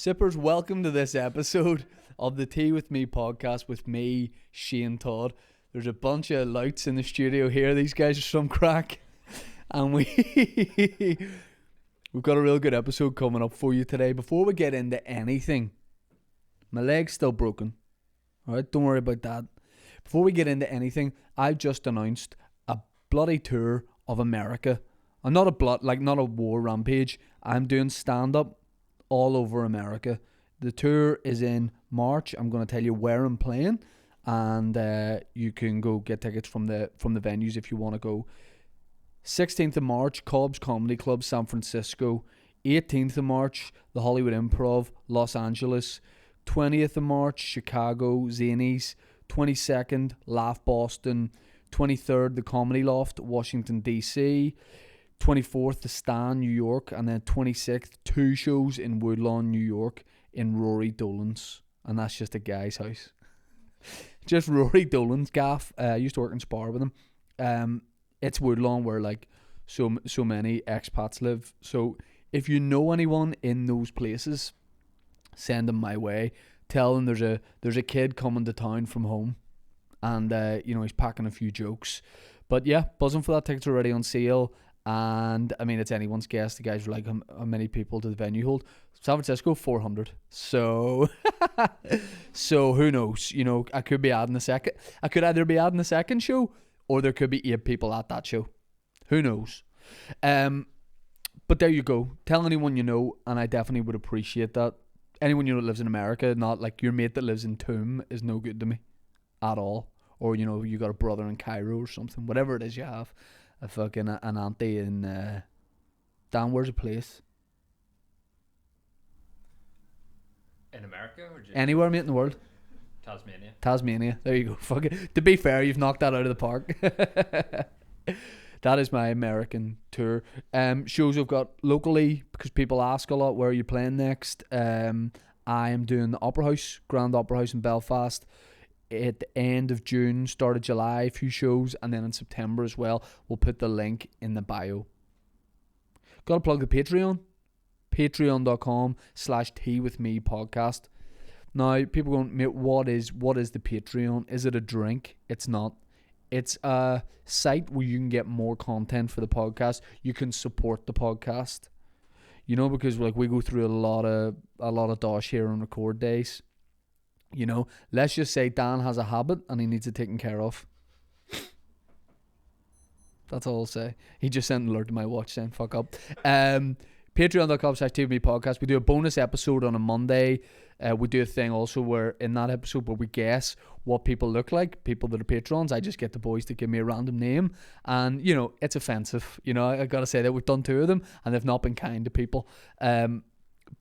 Sippers, welcome to this episode of the Tea With Me podcast with me, Shane Todd. There's a bunch of louts in the studio here. These guys are some crack. And we've got a real good episode coming up for you today. Before we get into anything, my leg's still broken. Alright, don't worry about that. Before we get into anything, I've just announced a bloody tour of America. I'm not a war rampage. I'm doing stand-up all over America. The tour is in March. I'm going to tell you where I'm playing, and you can go get tickets from the venues if you want to go. 16th of March, Cobb's Comedy Club, San Francisco. 18th of March, the Hollywood Improv, Los Angeles. 20th of March, Chicago, Zanies. 22nd, Laugh Boston. 23rd, the Comedy Loft, Washington, D.C. 24th, the Stand, New York. And then 26th, 2 shows in Woodlawn, New York, in Rory Dolan's. And that's just a guy's house. Just Rory Dolan's gaff. I used to work in Spar with him. It's Woodlawn where like so many expats live. So if you know anyone in those places, send them my way. Tell them there's a kid coming to town from home, and he's packing a few jokes. But yeah, buzzing for that. Tickets are already on sale, and I mean it's anyone's guess. The guys were like, how many people did the venue hold? San Francisco, 400. So so who knows? You know, I could be adding a second. I could either be adding a second show, or there could be 8 people at that show. Who knows? But there you go. Tell anyone you know, and I definitely would appreciate that. Anyone you know that lives in America, not like your mate that lives in Toom, is no good to me at all. Or, you know, you got a brother in Cairo or something. Whatever it is you have. A fucking an auntie in Dan, where's a place? In America or just anywhere, mate, in the world? Tasmania. There you go. Fuck it. To be fair, you've knocked that out of the park. That is my American tour. Shows I've got locally, because people ask a lot, where are you playing next? I am doing the Opera House, Grand Opera House in Belfast at the end of June, start of July, a few shows, and then in September as well. We'll put the link in the bio. Gotta plug the Patreon. Patreon.com/teawithmepodcast. Now, people going, mate, what is the Patreon? Is it a drink? It's not. It's a site where you can get more content for the podcast. You can support the podcast. You know, because like we go through a lot of dosh here on record days. You know, let's just say Dan has a habit and he needs it taken care of. That's all I'll say. He just sent an alert to my watch saying, fuck up. Patreon.com/teawithmepodcast. We do a bonus episode on a Monday. We do a thing also where in that episode where we guess what people look like, people that are patrons. I just get the boys to give me a random name, and you know it's offensive. You know, I gotta say that we've done 2 of them and they've not been kind to people.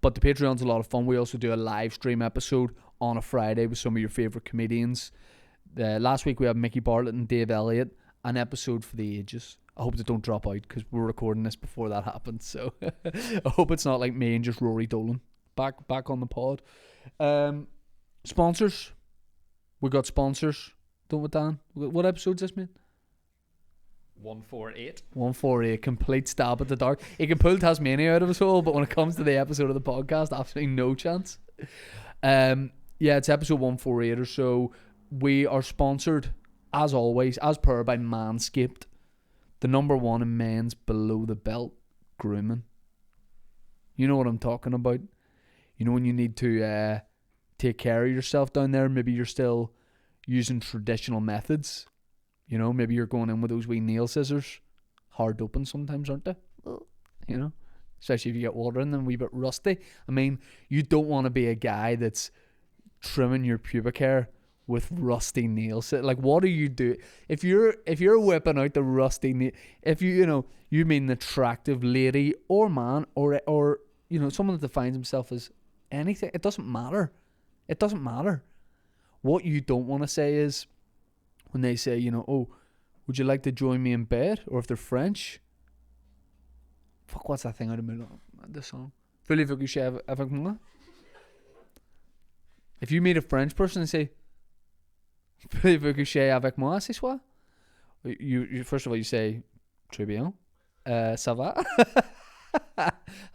But the Patreon's a lot of fun. We also do a live stream episode on a Friday with some of your favorite comedians. Last week we had Mickey Bartlett and Dave Elliott, an episode for the ages. I hope they don't drop out because we're recording this before that happens. So I hope it's not like me and just Rory Dolan back on the pod. Sponsors. We got sponsors. Don't we, Dan? What episode's this, mate? 148. 148. Complete stab at the dark. He can pull Tasmania out of us all, but when it comes to the episode of the podcast, absolutely no chance. Yeah, it's episode 148 or so. We are sponsored, as always, as per, by Manscaped. The number 1 in men's below the belt grooming. You know what I'm talking about. You know when you need to take care of yourself down there. Maybe you're still using traditional methods. You know, maybe you're going in with those wee nail scissors. Hard open sometimes, aren't they? You know, especially if you get water in them, a wee bit rusty. I mean, you don't want to be a guy that's trimming your pubic hair with rusty nails. Like, what do you do if you're whipping out the rusty nail? If you mean an attractive lady or man or you know, someone that defines himself as anything, it doesn't matter. It doesn't matter. What you don't want to say is when they say, you know, oh, would you like to join me in bed? Or if they're French, fuck, what's that thing out of the middle of the song? Voulez-vous coucher avec moi? If you meet a French person and say, voulez-vous coucher avec moi ce soir? You first of all you say, très bien, ça va?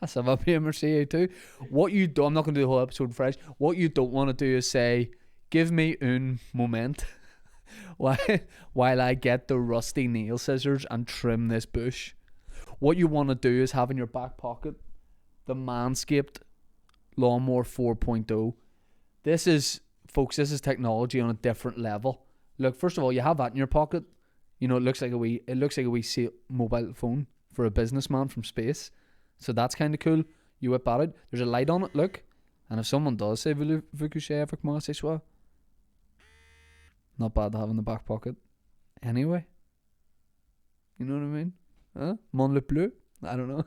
Ça va bien, merci too. What you do, I'm not going to do the whole episode in French. What you don't want to do is say, give me un moment while I get the rusty nail scissors and trim this bush. What you want to do is have in your back pocket the Manscaped Lawnmower 4.0. This is, folks, this is technology on a different level. Look, first of all, you have that in your pocket. You know, it looks like a wee mobile phone for a businessman from space. So that's kind of cool. You whip at it. There's a light on it, look. And if someone does say, veux-vous coucher avec moi ce soir? Not bad to have in the back pocket. Anyway. You know what I mean? Huh? Mon le bleu? I don't know.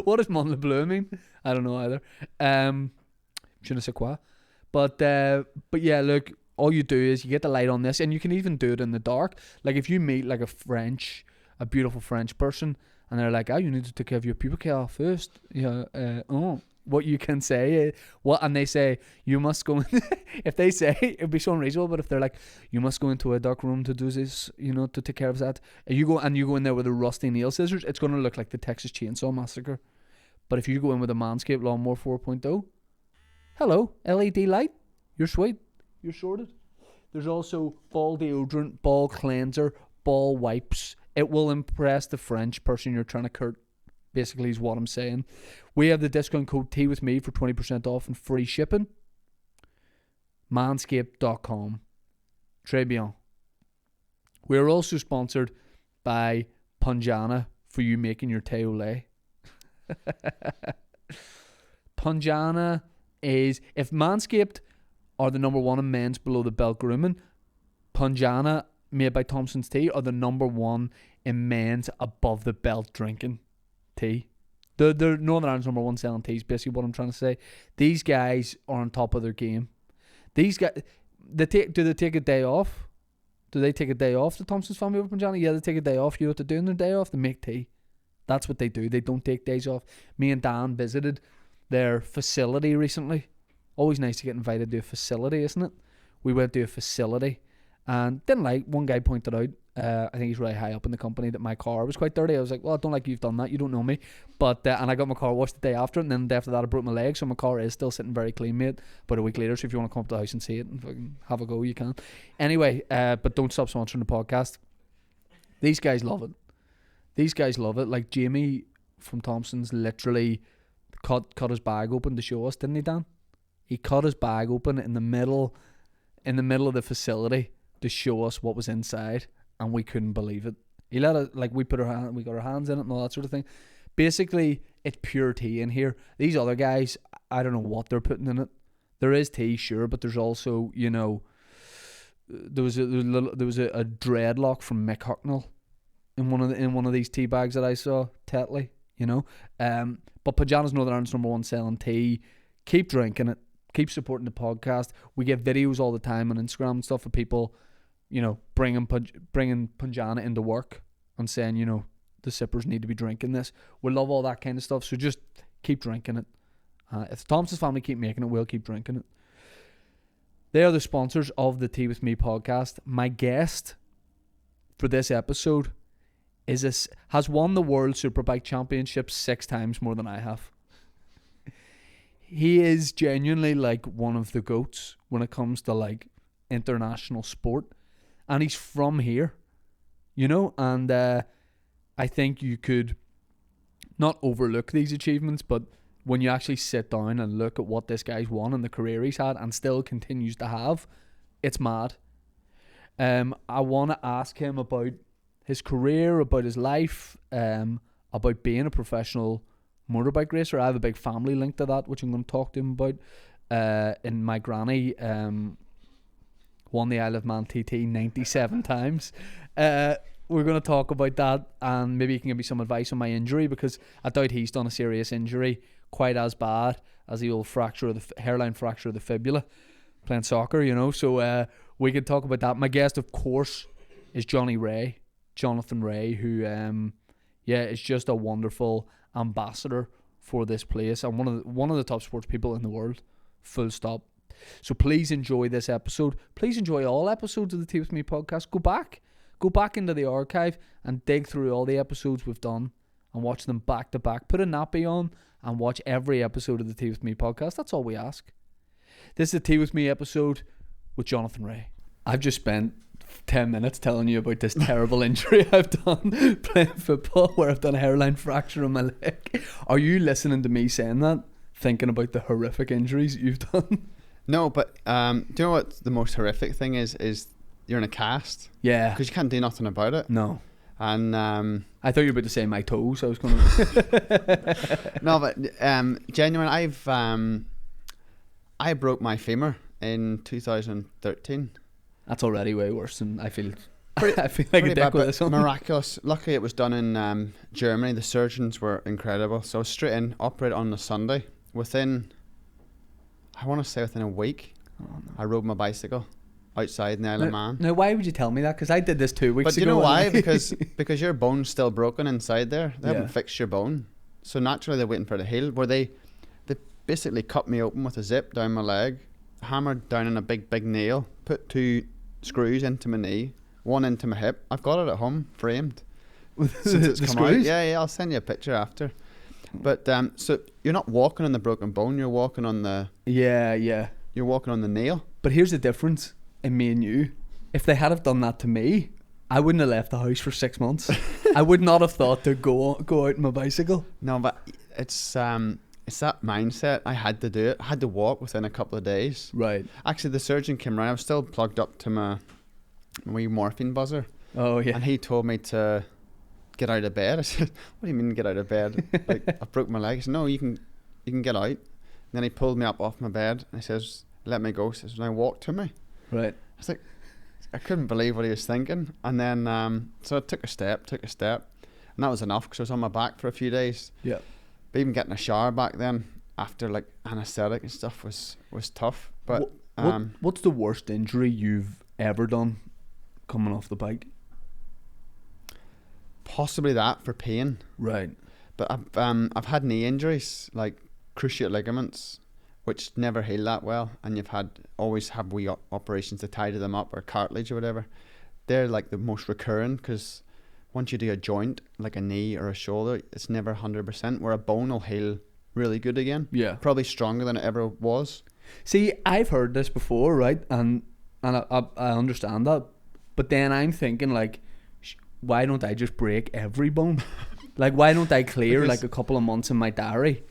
What does mon le bleu mean? I don't know either. Je ne sais quoi. But yeah, look, all you do is you get the light on this, and you can even do it in the dark. Like if you meet like a beautiful French person, and they're like, oh, you need to take care of your pubic hair first. Yeah. What you can say, and they say you must go. If they say, it'd be so unreasonable, but if they're like, you must go into a dark room to do this, you know, to take care of that. You go in there with a rusty nail scissors, it's going to look like the Texas Chainsaw Massacre. But if you go in with a Manscaped Lawnmower 4.0, hello, LED light, you're sweet, you're sorted. There's also ball deodorant, ball cleanser, ball wipes. It will impress the French person you're trying to court. Basically is what I'm saying. We have the discount code teawithme for 20% off and free shipping. Manscaped.com. Très bien. We're also sponsored by Punjana for you making your thé au lait. Punjana is, if Manscaped are the number one in men's below the belt grooming, Punjana, made by Thompson's Tea, are the number one in men's above the belt drinking tea. They're Northern Ireland's number one selling tea is basically what I'm trying to say. These guys are on top of their game. These guys, do they take a day off? Do they take a day off, the Thompson's family over Punjana? Yeah, they take a day off. You know what they do on their day off? They make tea. That's what they do. They don't take days off. Me and Dan visited their facility recently. Always nice to get invited to a facility, isn't it? We went to a facility and didn't like, one guy pointed out, I think he's really high up in the company, that my car was quite dirty. I was like, well, I don't like you've done that. You don't know me. But and I got my car washed the day after, and then the day after that I broke my leg, so my car is still sitting very clean, mate. But a week later, so if you want to come up to the house and see it and fucking have a go, you can. Anyway, but don't stop sponsoring the podcast. These guys love it. These guys love it. Like Jamie from Thompson's literally cut his bag open to show us, didn't he, Dan? He cut his bag open in the middle of the facility to show us what was inside, and we couldn't believe it. He let us, like, we got our hands in it and all that sort of thing. Basically, it's pure tea in here. These other guys, I don't know what they're putting in it. There is tea, sure, but there's also, you know, there was a dreadlock from Mick Hucknall in one of these tea bags that I saw, Tetley, you know. But Punjana's Northern Ireland's number one selling tea. Keep drinking it. Keep supporting the podcast. We get videos all the time on Instagram and stuff of people, you know, bringing Punjana into work and saying, you know, the sippers need to be drinking this. We love all that kind of stuff, so just keep drinking it. If the Thompson's family keep making it, we'll keep drinking it. They are the sponsors of the Tea With Me podcast. My guest for this episode has won the World Superbike Championship 6 times more than I have. He is genuinely like one of the GOATs when it comes to like international sport. And he's from here, you know, and I think you could not overlook these achievements, but when you actually sit down and look at what this guy's won and the career he's had and still continues to have, it's mad. I want to ask him about his career, about his life, about being a professional motorbike racer. I have a big family link to that, which I'm going to talk to him about. And my granny won the Isle of Man TT 97 times. We're going to talk about that, and maybe he can give me some advice on my injury, because I doubt he's done a serious injury quite as bad as the old hairline fracture of the fibula playing soccer, you know. So we could talk about that. My guest, of course, is Jonathan Rea, who is just a wonderful ambassador for this place and one of the top sports people in the world, full stop. So please enjoy this episode. Please enjoy all episodes of the Tea With Me podcast. Go back into the archive and dig through all the episodes we've done and watch them back to back. Put a nappy on and watch every episode of the Tea With Me podcast. That's all we ask. This is the Tea With Me episode with Jonathan Rea. I've just spent 10 minutes telling you about this terrible injury I've done playing football, where I've done a hairline fracture on my leg. Are you listening to me saying that, thinking about the horrific injuries you've done? No, but do you know what the most horrific thing is you're in a cast? Yeah. Because you can't do nothing about it. No. And I thought you were about to say my toes. I was going to... No, but genuine, I broke my femur in 2013. That's already way worse than I feel. Pretty, I feel like a dick with this one. Miraculous. Luckily, it was done in Germany. The surgeons were incredible. So straight in, operate on the Sunday. Within a week, I rode my bicycle outside in the Isle of Man. Now, why would you tell me that? Because I did this 2 weeks ago. But do you know why? because your bone's still broken inside there. They Yeah. haven't fixed your bone. So naturally, they're waiting for it to heal. Where they basically cut me open with a zip down my leg, hammered down in a big nail, put 2 screws into my knee, 1 into my hip. I've got it at home, framed. Since it's the come out. screws? Yeah, I'll send you a picture after. But so you're not walking on the broken bone, you're walking on the Yeah. you're walking on the nail. But here's the difference in me and you. If they had have done that to me, I wouldn't have left the house for 6 months. I would not have thought to go out on my bicycle. No, but it's that mindset. I had to do it. I had to walk within a couple of days. Right. Actually, the surgeon came round. I was still plugged up to my wee morphine buzzer. Oh, yeah. And he told me to get out of bed. I said, what do you mean get out of bed? Like, I broke my leg. He said, no, you can get out. And then he pulled me up off my bed and he says, let me go. He says, now walk to me. Right. I was like, I couldn't believe what he was thinking. And then, so I took a step. And that was enough because I was on my back for a few days. Yeah. But even getting a shower back then after like anaesthetic and stuff was tough. But what's the worst injury you've ever done coming off the bike? possibly that for pain. Right. But I've had knee injuries like cruciate ligaments, which never heal that well, and you've always have wee operations to tidy them up, or cartilage or whatever. They're like the most recurrent, because once you do a joint like a knee or a shoulder, it's never 100%, where a bone will heal really good again. Yeah. Probably stronger than it ever was. See, I've heard this before, right? And I understand that, but then I'm thinking like, why don't I just break every bone? Like, why don't I clear Because like a couple of months in my diary,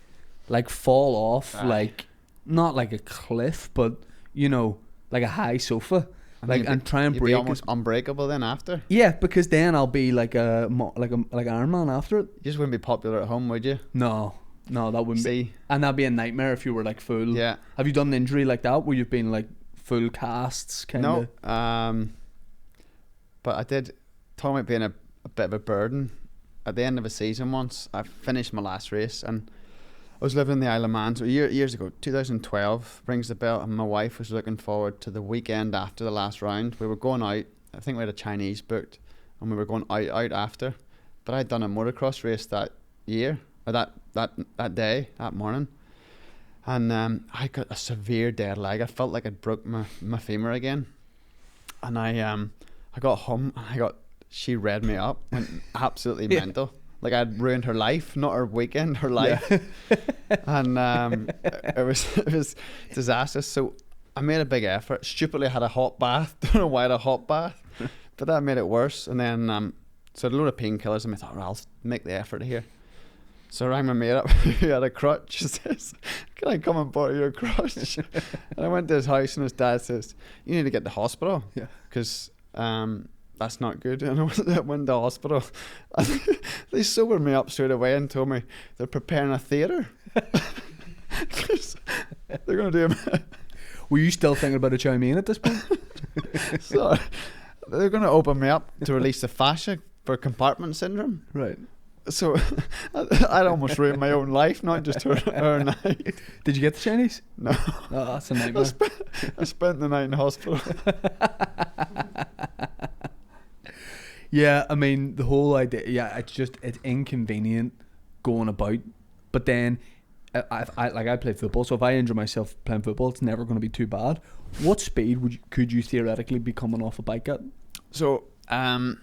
like fall off, like not like a cliff, but you know, like a high sofa, like, and try and you'd break be almost unbreakable then after. Yeah, because then I'll be like Iron Man after it. You just wouldn't be popular at home, would you? No, that wouldn't be. And that'd be a nightmare if you were like full. Yeah. Have you done an injury like that where you've been like full casts kind of? No. But I did. Talking about being a bit of a burden. At the end of a season once, I finished my last race and I was living in the Isle of Man. So years ago, 2012 rings the bell, and my wife was looking forward to the weekend after the last round. We were going out. I think we had a Chinese booked, and we were going out after. But I'd done a motocross race that year, or that day, that morning, and I got a severe dead leg. I felt like I'd broke my femur again, and I got home and she read me up, went absolutely mental. Like I'd ruined her life, not her weekend, her life. Yeah. And it was disastrous. So I made a big effort. Stupidly, I had a hot bath. Don't know why I had a hot bath, but that made it worse. And then so I had a load of painkillers, and I thought, well, I'll make the effort here. So I rang my mate up who had a crutch. He says, can I come and borrow your crutch? And I went to his house, and his dad says, you need to get to the hospital. Yeah. Because that's not good. And I went to the hospital. They sobered me up straight away and told me they're preparing a theatre. They're going to do Were you still thinking about a chow mein at this point? So they're going to open me up to release the fascia for compartment syndrome. Right. So I'd almost ruined my own life, not just her night. Did you get the Chinese? No. Oh, that's a nightmare. I spent the night in hospital. Yeah, I mean, the whole idea, it's inconvenient going about, but then I play football, so if I injure myself playing football, it's never going to be too bad. What speed could you theoretically be coming off a bike at? So when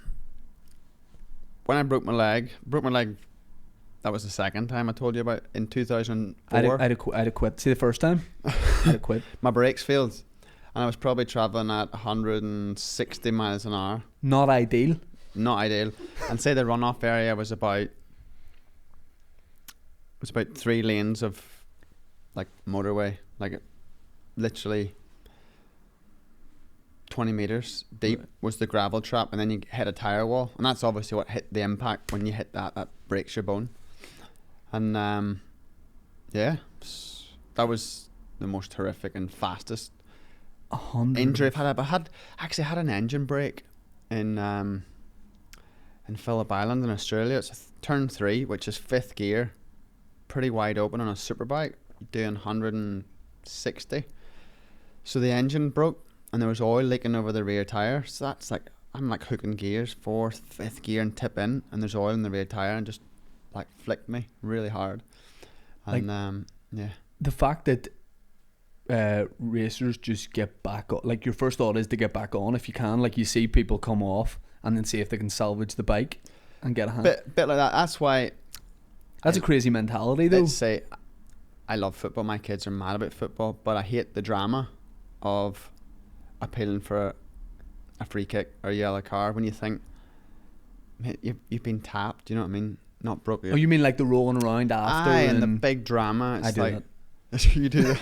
I broke my leg that was the second time I told you about in 2004. I'd have quit. See, the first time, I'd have quit. My brakes failed, and I was probably traveling at 160 miles an hour. Not ideal. Not ideal. And say the runoff area was about 3 lanes of like motorway, like literally 20 meters deep was the gravel trap, and then you hit a tire wall, and that's obviously what hit the impact. When you hit that breaks your bone. And that was the most horrific and fastest injury I've had. I had an engine brake in Phillip Island in Australia. It's turn 3, which is 5th gear, pretty wide open on a superbike, doing 160. So the engine broke, and there was oil leaking over the rear tire. So that's like, I'm like hooking gears, 4th, 5th gear, and tip in, and there's oil in the rear tire, and just like flicked me really hard. And like, the fact that racers just get back on, like your first thought is to get back on if you can. Like you see people come off and then see if they can salvage the bike and get a hand. Bit like that. That's why. That's a crazy mentality, though. I'd say I love football. My kids are mad about football, but I hate the drama of appealing for a free kick or a yellow card when you think, mate, you've been tapped. You know what I mean? Not broke. Oh, you mean like the rolling around after? And the big drama. It's I do like, that. You do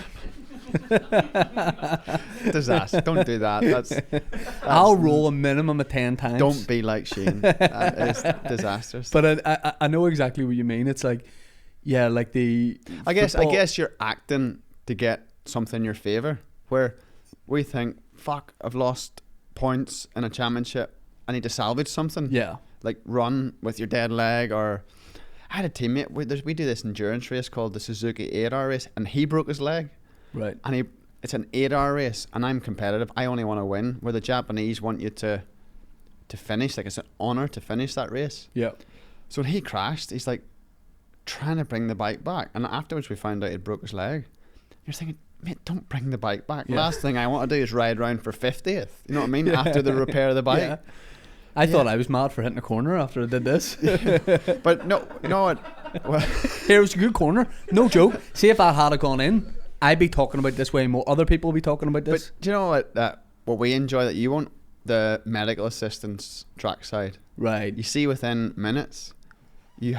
that. Disaster. Don't do that. That's I'll roll a minimum of 10 times. Don't be like Shane. That is disastrous. But I know exactly what you mean. It's like, yeah, like the. I guess you're acting to get something in your favour. Where we think, fuck, I've lost points in a championship. I need to salvage something. Yeah. Like run with your dead leg. Or I had a teammate. We do this endurance race called the Suzuki 8-hour race, and he broke his leg. Right. And it's an 8-hour race, and I'm competitive. I only want to win. Where the Japanese want you to finish, like it's an honour to finish that race. Yeah. So when he crashed, he's like trying to bring the bike back, and afterwards we found out he broke his leg. You're thinking, mate, don't bring the bike back. Yeah. Last thing I want to do is ride around for 50th. You know what I mean? Yeah. After the repair of the bike. Yeah. I thought I was mad for hitting a corner after I did this. But no, you know what? Well, here was a good corner. No joke. See if I had gone in, I'd be talking about this way more. Other people will be talking about this. But do you know what we enjoy that you won't? The medical assistance trackside. Right. You see within minutes, you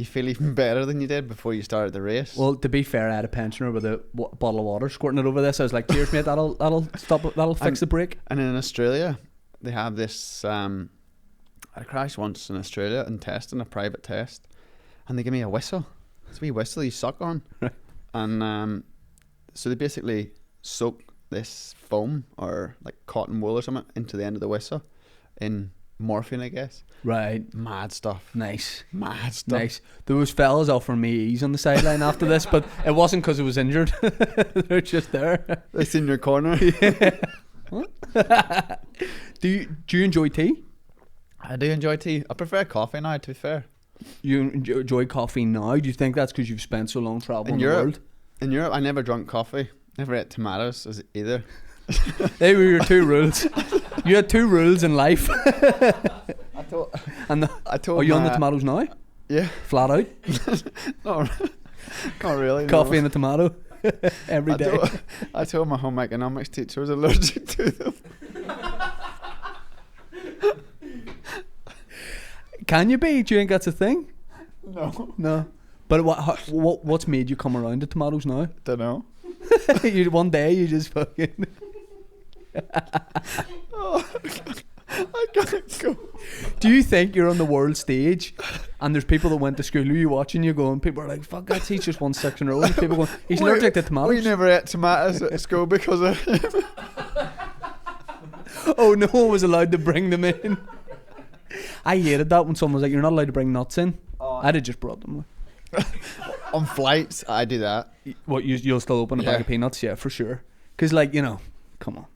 feel even better than you did before you started the race. Well, to be fair, I had a pensioner with a bottle of water squirting it over this. I was like, cheers, mate, that'll stop it, that'll fix the brake. And in Australia, they have this, I crashed once in Australia and testing a private test, and they give me a whistle. It's a wee whistle you suck on. Right. And so they basically soak this foam or like cotton wool or something into the end of the whistle in morphine, I guess. Right. Mad stuff. Nice. Mad stuff. Nice. There was fellas offering me ease on the sideline after this, but it wasn't because I was injured. They're just there. They in your corner. Yeah. Do you enjoy tea? I do enjoy tea. I prefer coffee now, to be fair. You enjoy coffee now? Do you think that's because you've spent so long traveling the world? In Europe, I never drank coffee. Never ate tomatoes either. They were your 2 rules. You had 2 rules in life. I told are you on the tomatoes now? Yeah. Flat out? No, not really. Coffee no. and a tomato every day. I told my home economics teacher I was allergic to them. Can you be? Do you think that's a thing? No. But what's made you come around to tomatoes now? Don't know. One day you just fucking. I can't go. Do you think you're on the world stage and there's people that went to school with you watching you going, people are like, fuck, that teacher's won 6 in a row. And people going, he's allergic to tomatoes. We never ate tomatoes at school because of him. Oh, no one was allowed to bring them in. I hated that when someone was like, you're not allowed to bring nuts in. I'd have just brought them. On flights, I do that. What, you'll still open a bag of peanuts? Yeah, for sure. Because, like, you know, come on.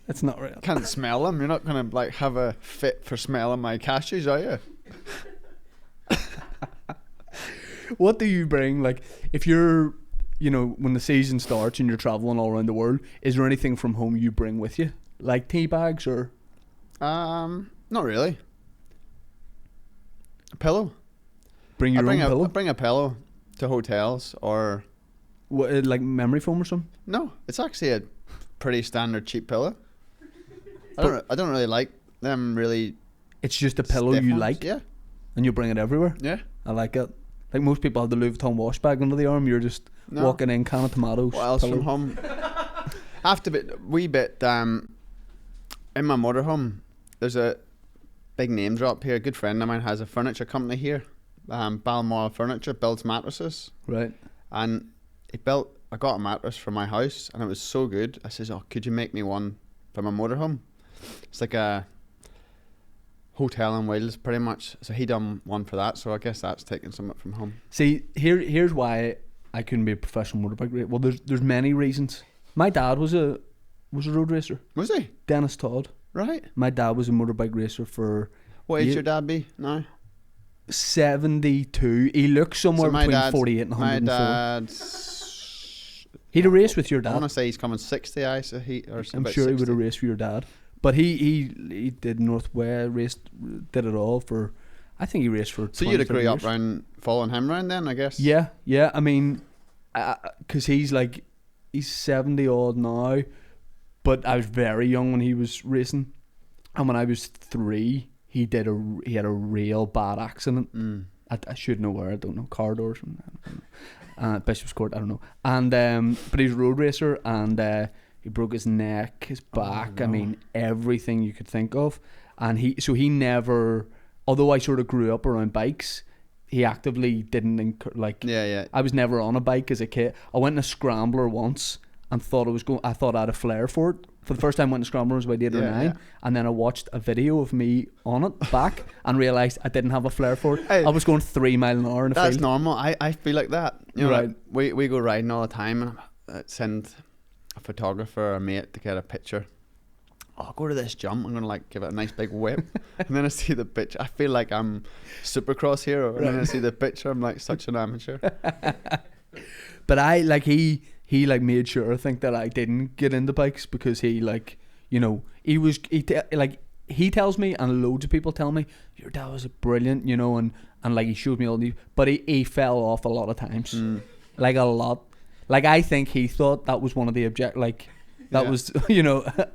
It's not real. Can't smell them. You're not going to, like, have a fit for smelling my cashews, are you? What do you bring? Like, if you're, you know, when the season starts and you're traveling all around the world, is there anything from home you bring with you? Like tea bags or? Not really. A pillow. Bring your own pillow? I bring a pillow to hotels or... What, like memory foam or something? No, it's actually a pretty standard cheap pillow. I don't really like them really... It's just a pillow you ones. like? Yeah. And you bring it everywhere? Yeah. I like it. Like most people have the Louis Vuitton wash bag under the arm. You're just walking in, can of tomatoes. What else pillow. from home? After a wee bit, in my motorhome, there's a big name drop here. A good friend of mine has a furniture company here. Balmoral Furniture builds mattresses. Right. And I got a mattress for my house and it was so good. I says, oh, could you make me one for my motorhome? It's like a hotel on wheels pretty much. So he done one for that. So I guess that's taking something from home. See, here's why I couldn't be a professional motorbike racer. Well, there's many reasons. My dad was a road racer. Was he? Dennis Todd. Right. My dad was a motorbike racer for... What age your dad be now? 72. He looks somewhere between 48 and 104. My dad's... He'd a race with your dad. I want to say he's coming 60. I'm sure 60. he would have raced with your dad. But he did Northwest, did it all for... I think he raced for... So you'd have grew up around following him around then, I guess? Yeah. I mean, because he's 70 odd now, but I was very young when he was racing, and when I was 3, he had a real bad accident. I should know where. I don't know, car doors, Bishop's Court. I don't know. And but he's a road racer, and he broke his neck, his back. Oh, no. I mean, everything you could think of, and he never. Although I sort of grew up around bikes, he actively didn't Yeah. I was never on a bike as a kid. I went in a scrambler once and thought I thought I had a flair for it. For the first time I went in a scrambler, I was about 8 or 9, and then I watched a video of me on it back and realised I didn't have a flair for it. Hey, I was going 3 miles an hour in a field. That's normal. I feel like that. You know, right. Like we go riding all the time, and I send a photographer or a mate to get a picture. I'll go to this jump, I'm going to give it a nice big whip. And then I see the picture. I feel like I'm Supercross hero. And then I see the picture, I'm like such an amateur. But he made sure I think that I didn't get into bikes because he tells me, and loads of people tell me, your dad was brilliant, and he showed me all these, but he fell off a lot of times. A lot. I think he thought that was one of the was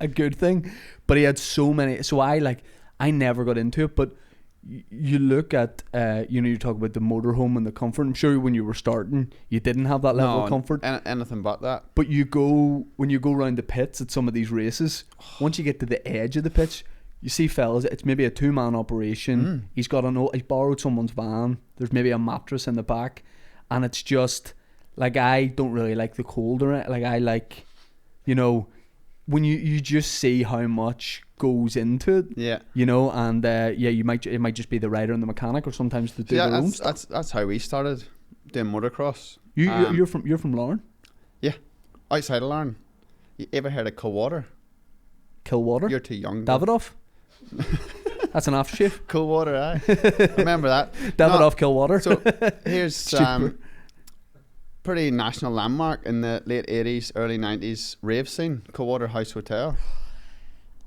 a good thing, but he had so many. So I never got into it. But you look at you talk about the motorhome and the comfort. I'm sure when you were starting, you didn't have that level of comfort. Anything but that. But when you go around the pits at some of these races, once you get to the edge of the pitch, you see fellas. It's maybe a 2-man operation. He's borrowed someone's van. There's maybe a mattress in the back, and it's just I don't really like the cold or it. I like. When you just see how much goes into it, and it might just be the rider and the mechanic, or sometimes the do their own stuff. That's how we started doing motocross. You're from Larne? Yeah, outside of Larne. You ever heard of Cowater? Cowater? You're too young. Davidoff? That's an aftershave. Cowater, aye. Remember that? Davidoff Cowater. So here's pretty national landmark in the late 80s, early 90s rave scene, Cowater House Hotel.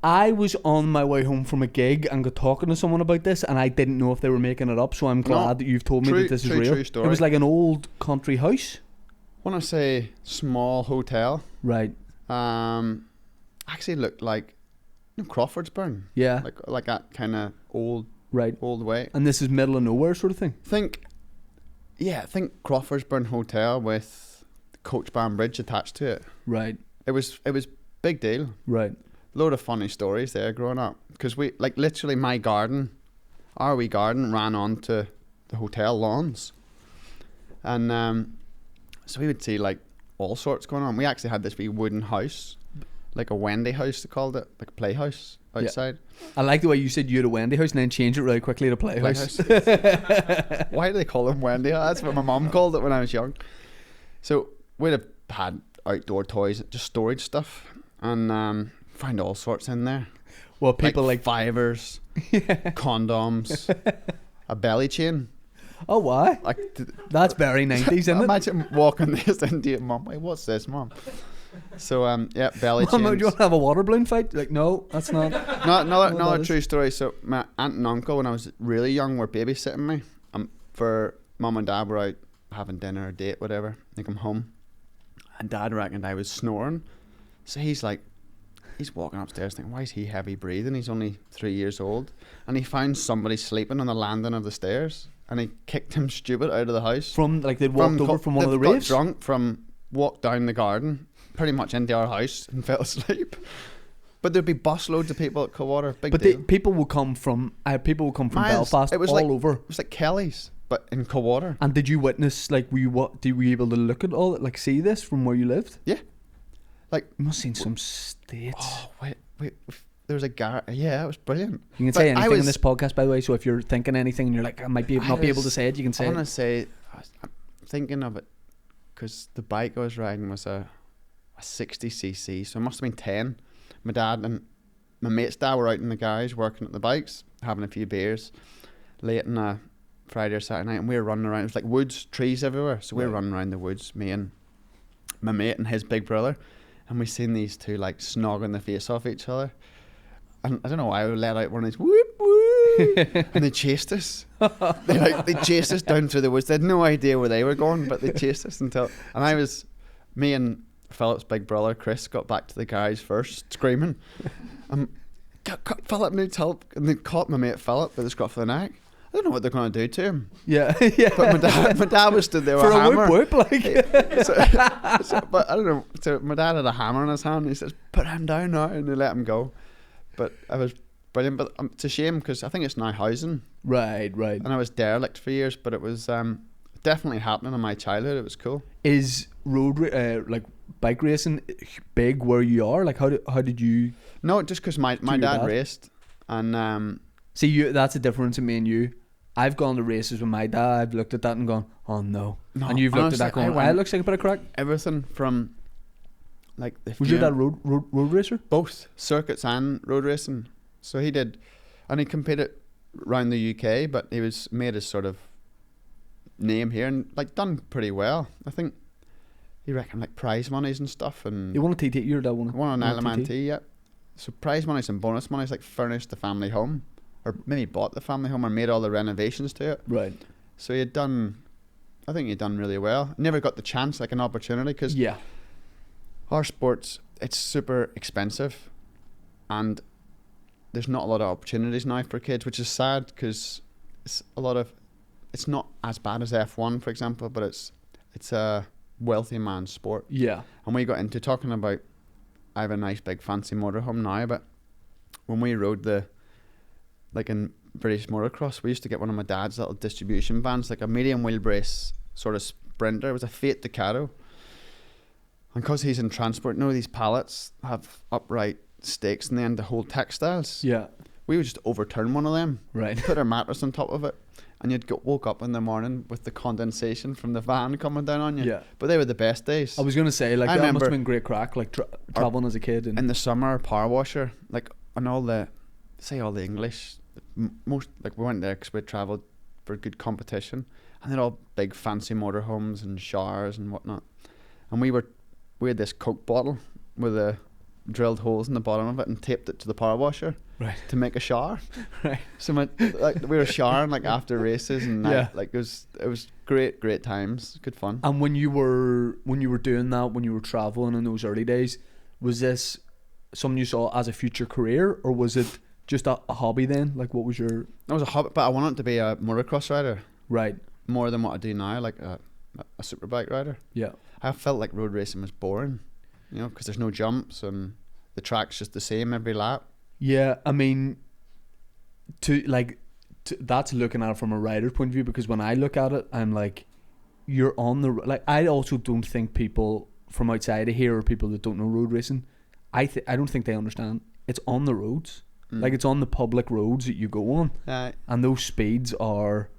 I was on my way home from a gig and got talking to someone about this, and I didn't know if they were making it up, so I'm glad that you've told me that this is real. True story. It was like an old country house. When I say small hotel, right, actually looked like Crawfordsburn. Yeah, like that kind of old way. And this is middle of nowhere sort of thing. Think Crawfordsburn Hotel with Coach Band Bridge attached to it. Right. It was big deal. Right. Load of funny stories there growing up, because we literally our wee garden ran onto the hotel lawns, and so we would see all sorts going on. We actually had this wee wooden house, like a Wendy house they called it, like a playhouse outside. Yeah. I like the way you said you had a Wendy house and then changed it really quickly to playhouse. Why do they call them Wendy? That's what my mum called it when I was young. So we'd have had outdoor toys, just storage stuff, and find all sorts in there. Well, people like fivers, condoms, a belly chain. Oh, why? That's very 90s, isn't it? Imagine walking this into your mum. Wait, what's this, mum? So belly chains. Do you want to have a water balloon fight? No, that's not. Another true story. So my aunt and uncle, when I was really young, were babysitting me for Mum and Dad were out having dinner or date, whatever. They come home, and Dad reckoned I was snoring, so he's walking upstairs thinking, why is he heavy breathing? He's only 3 years old, and he found somebody sleeping on the landing of the stairs, and he kicked him stupid out of the house. From like they'd walked over from one of the got raves. Drunk from walked down the garden, pretty much into our house, and fell asleep. But there'd be busloads of people at Cowater. Big deal. People will come from Miles. Belfast. It was all over. It was like Kelly's, but in Cowater. And did you witness, like, were you able to look at all, like, see this from where you lived? Yeah. Like, you must have seen some states. Oh, wait. There was a garage. Yeah, it was brilliant. You can say anything in this podcast, by the way, so if you're thinking anything and you're like, I might not be able to say it, you can say it. I want to say, I'm thinking of it, because the bike I was riding was a 60cc, so it must have been 10. My dad and my mate's dad were out in the garage working at the bikes, having a few beers late on a Friday or Saturday night, and we were running around. It was like woods, trees everywhere, so we were running around the woods, me and my mate and his big brother, and we seen these two like snogging the face off each other, and I don't know why we let out one of these whoop whoop and they chased us. They chased us down through the woods. They had no idea where they were going, but they chased us me and Philip's big brother Chris got back to the garage first, screaming, Philip needs help, and they caught my mate Philip by the scruff of the neck. I don't know what they're going to do to him. Yeah. But my dad was stood there with for a hammer. Whoop, like. But I don't know. So my dad had a hammer in his hand. And he says, "Put him down now," and they let him go. But it was brilliant. But it's a shame because I think it's now housing. Right. And I was derelict for years, but it was definitely happening in my childhood. It was cool. Is like bike racing big where you are? Like how did you? No, just because my dad raced, and see, that's the difference in me and you. I've gone to races with my dad. I've looked at that and gone, oh no. And you've looked at that going, it looks like a bit of crack. Everything from like the. Was your dad road racer? Both circuits and road racing. So he did, and he competed around the UK, but he was made his sort of name here and like done pretty well. I think he reckoned like prize monies and stuff, and you want a TT? Your dad won an Isle of Man Tea, yeah. So prize monies and bonus monies like furnished the family home, or maybe bought the family home or made all the renovations to it. Right. So I think he'd done really well. Never got the chance, like an opportunity, because our sports, it's super expensive, and there's not a lot of opportunities now for kids, which is sad because it's not as bad as F1, for example, but it's a wealthy man's sport. Yeah. And we got into talking about, I have a nice big fancy motorhome now, but when we rode like in British motocross, we used to get one of my dad's little distribution vans, like a medium wheelbase sort of Sprinter. It was a Fiat Ducato. And because he's in transport, these pallets have upright stakes in the end to hold textiles. Yeah. We would just overturn one of them, right? Put our mattress on top of it, and you'd woke up in the morning with the condensation from the van coming down on you. Yeah. But they were the best days. I was gonna say, like, that must have been great crack, like traveling as a kid. And in the summer, power washer, like on all the English, most, like we went there because we travelled for good competition, and they're all big fancy motorhomes and showers and whatnot. And we had this Coke bottle with drilled holes in the bottom of it and taped it to the power washer, right, to make a shower. Right. So we were showering like after races, and like it was great times, good fun. And when you were doing that, when you were traveling in those early days, was this something you saw as a future career, or was it just a hobby then? Like, what was your? It was a hobby, but I wanted to be a motocross rider, right? More than what I do now, like a superbike rider. Yeah. I felt like road racing was boring, because there's no jumps and the track's just the same every lap. Yeah, I mean, that's looking at it from a rider's point of view, because when I look at it, I'm like, you're on the, like, I also don't think people from outside of here, or people that don't know road racing, I don't think they understand. It's on the roads. Like, it's on the public roads that you go on, and those speeds are,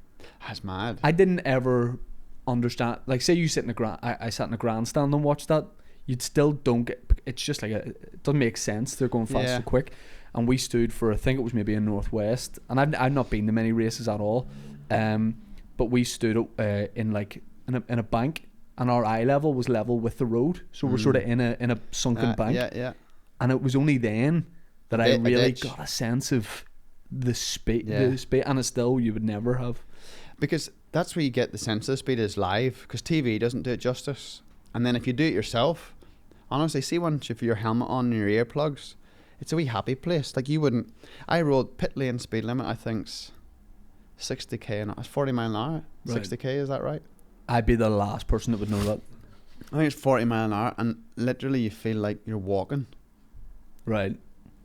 that's mad. I didn't ever understand, like, say you sit in I sat in a grandstand and watched that, you'd still don't get, it's just like it doesn't make sense, they're going fast so quick. And we stood for, I think it was maybe in Northwest, and I've not been to many races at all, but we stood in a bank, and our eye level was level with the road, so we're sort of in a sunken bank. And it was only then that I really got a sense of the speed, and it's still, you would never have. Because that's where you get the sense of the speed is live, because TV doesn't do it justice. And then if you do it yourself, honestly, see once if your helmet on and your earplugs, it's a wee happy place. Like you wouldn't. I rode pit lane speed limit. I think's 60k and it's 40 mile an hour. Right. 60k, is that right? I'd be the last person that would know that. I think it's 40 mile an hour, and literally you feel like you're walking. Right.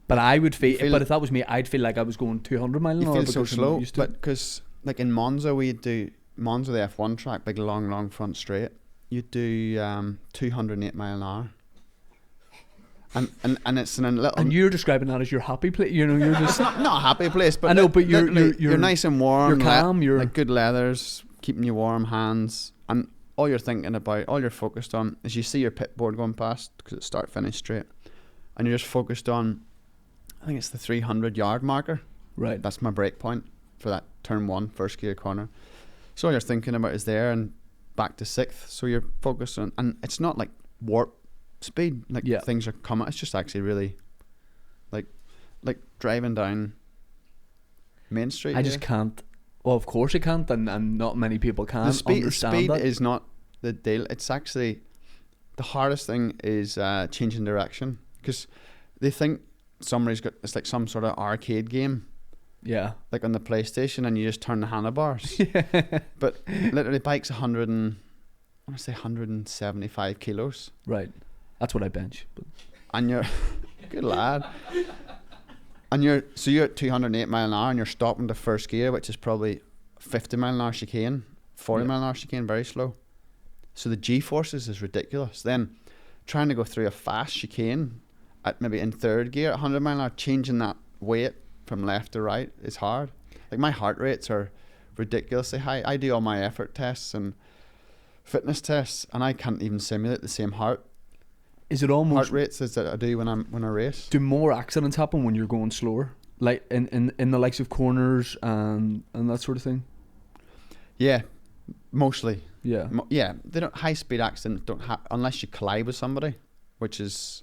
But I would feel, feel but if that was me, I'd feel like I was going 200 mile an You hour. feel so because I'm slow, used to but it. because like in Monza, we do Monza the F1 track, big long front straight. You do 208 mile an hour, and it's in a little. And you're describing that as your happy place. You know, you're just. not a happy place, but I know, but you're nice and warm. You're calm. You're like good leathers, keeping you warm, hands, and all you're thinking about, all you're focused on, is you see your pit board going past because it's start finish straight, and you're just focused on. I think it's the 300-yard marker. right. That's my break point for that turn 1 first gear corner. So all you're thinking about is there and back to 6th. So you're focused on, and it's not like warp speed, like Yeah. things are coming. It's just actually really like driving down Main Street. I just can't. Well, of course I can't, and not many people can the speed understand that. is not the deal. It's actually the hardest thing is changing direction, because they think somebody's got, it's like some sort of arcade game, Yeah. like on the PlayStation, and you just turn the handlebars. But literally, bike's 175 kilos, Right. That's what I bench. But and you're good lad. And you're at 208 mile an hour, and you're stopping the first gear, which is probably 50 mile an hour chicane, 40 Yeah. mile an hour chicane, very slow. So the G forces is ridiculous. Then trying to go through a fast chicane at maybe in third gear at 100 mile an hour, changing that weight from left to right is hard. Like my heart rates are ridiculously high. I do all my effort tests and fitness tests, and I can't even simulate the same heart is it almost? rates as I do when I race. Do more accidents happen when you're going slower, like in the likes of corners and that sort of thing? Yeah, mostly. Yeah. Yeah, they don't. High speed accidents don't happen unless you collide with somebody, which is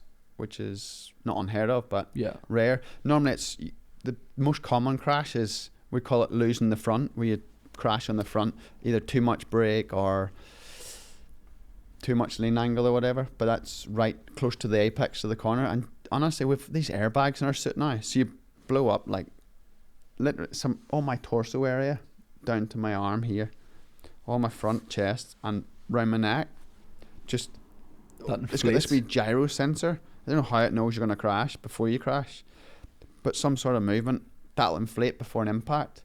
not unheard of, but Yeah. rare. Normally, it's the most common crash is, we call it losing the front, where you crash on the front, either too much brake or too much lean angle or whatever. But that's right close to the apex of the corner. And honestly, with these airbags in our suit now, so you blow up like literally all my torso area down to my arm here, all my front chest and round my neck. Just That it's got this inflates. wee gyro sensor. I don't know how it knows you're going to crash before you crash, but some sort of movement that'll inflate before an impact.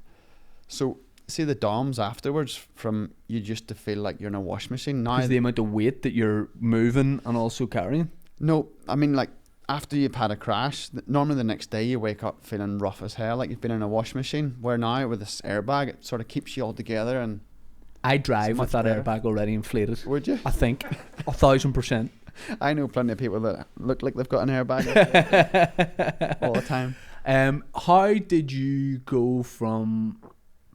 So see the DOMs afterwards, from you just to feel like you're in a wash machine. Now Because the amount of weight that you're moving and also carrying. no, I mean like after you've had a crash, normally the next day you wake up feeling rough as hell, like you've been in a wash machine. Where now with this airbag, it sort of keeps you all together. And I drive with much that better. airbag already inflated. would you? I think 1,000%. I know plenty of people that look like they've got an airbag all the time. How did you go from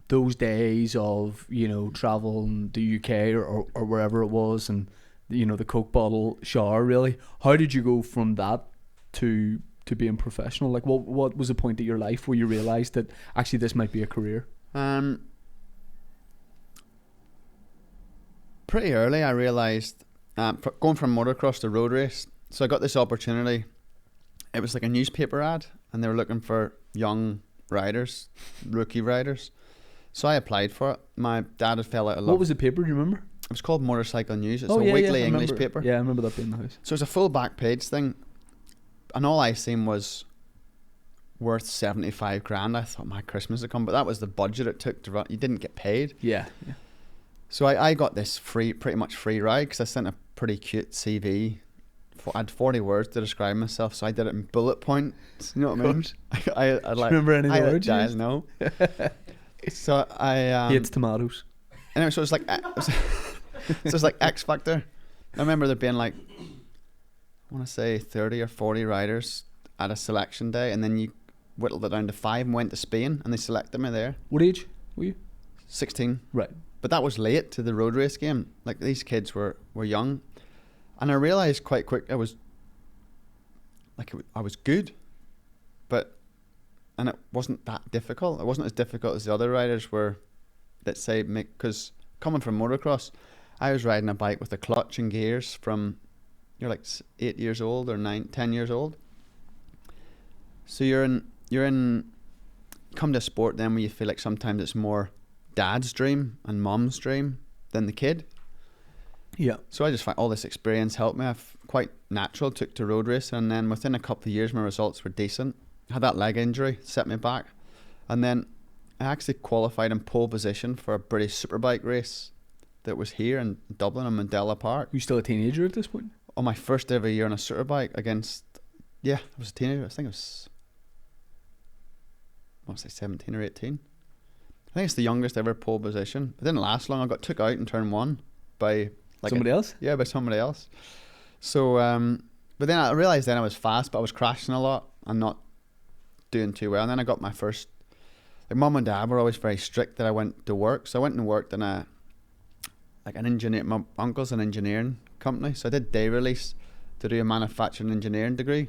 those days of, you know, traveling the UK or wherever it was, and, you know, the Coke bottle shower, really? How did you go from that to being professional? Like, what was the point of your life where you realised that actually this might be a career? Pretty early, I realised, going from motocross to road race. So I got this opportunity. It was like a newspaper ad, and they were looking for young riders, rookie riders. So I applied for it. My dad had fell out of love. What was the paper, do you remember? It was called Motorcycle News. It's a weekly I English remember. paper. Yeah, I remember that being in the house. So it's a full back page thing, and all I seen was worth 75 grand. I thought my Christmas had come, but that was the budget it took to run. You didn't get paid. Yeah. So I got this pretty much free ride, because I sent a pretty cute CV. I had 40 words to describe myself, so I did it in bullet points. You know what I mean? I like. Remember any of the I words you used? no. So I Hates tomatoes. anyway, so it's like so it's like X Factor. I remember there being like, I want to say 30 or 40 riders at a selection day, and then you whittled it down to 5 and went to Spain, and they selected me there. What age were you? 16. Right. But that was late to the road race game. Like, these kids were young, and I realised quite quick I was good, and it wasn't that difficult. It wasn't as difficult as the other riders were let's say, because coming from motocross, I was riding a bike with a clutch and gears from, you're like 8 years old or 10 years old. So you're in, come to a sport then where you feel like sometimes it's more dad's dream and mom's dream than the kid. Yeah. So I just find all this experience helped me. I've quite natural, took to road racing, and then within a couple of years my results were decent. I had that leg injury, set me back. And then I actually qualified in pole position for a British Superbike race that was here in Dublin in Mandela Park. Were you still a teenager at this point? On my first ever year on a Superbike against, I was a teenager. I think it was, I want to say 17 or 18. I think it's the youngest ever pole position. It didn't last long. I got took out in turn one by somebody else? Yeah, by somebody else. So, but then I realised then I was fast, but I was crashing a lot and not doing too well. And then I got my first, like mum and dad were always very strict that I went to work. So I went and worked in an engineer, my uncle's an engineering company. So I did day release to do a manufacturing engineering degree.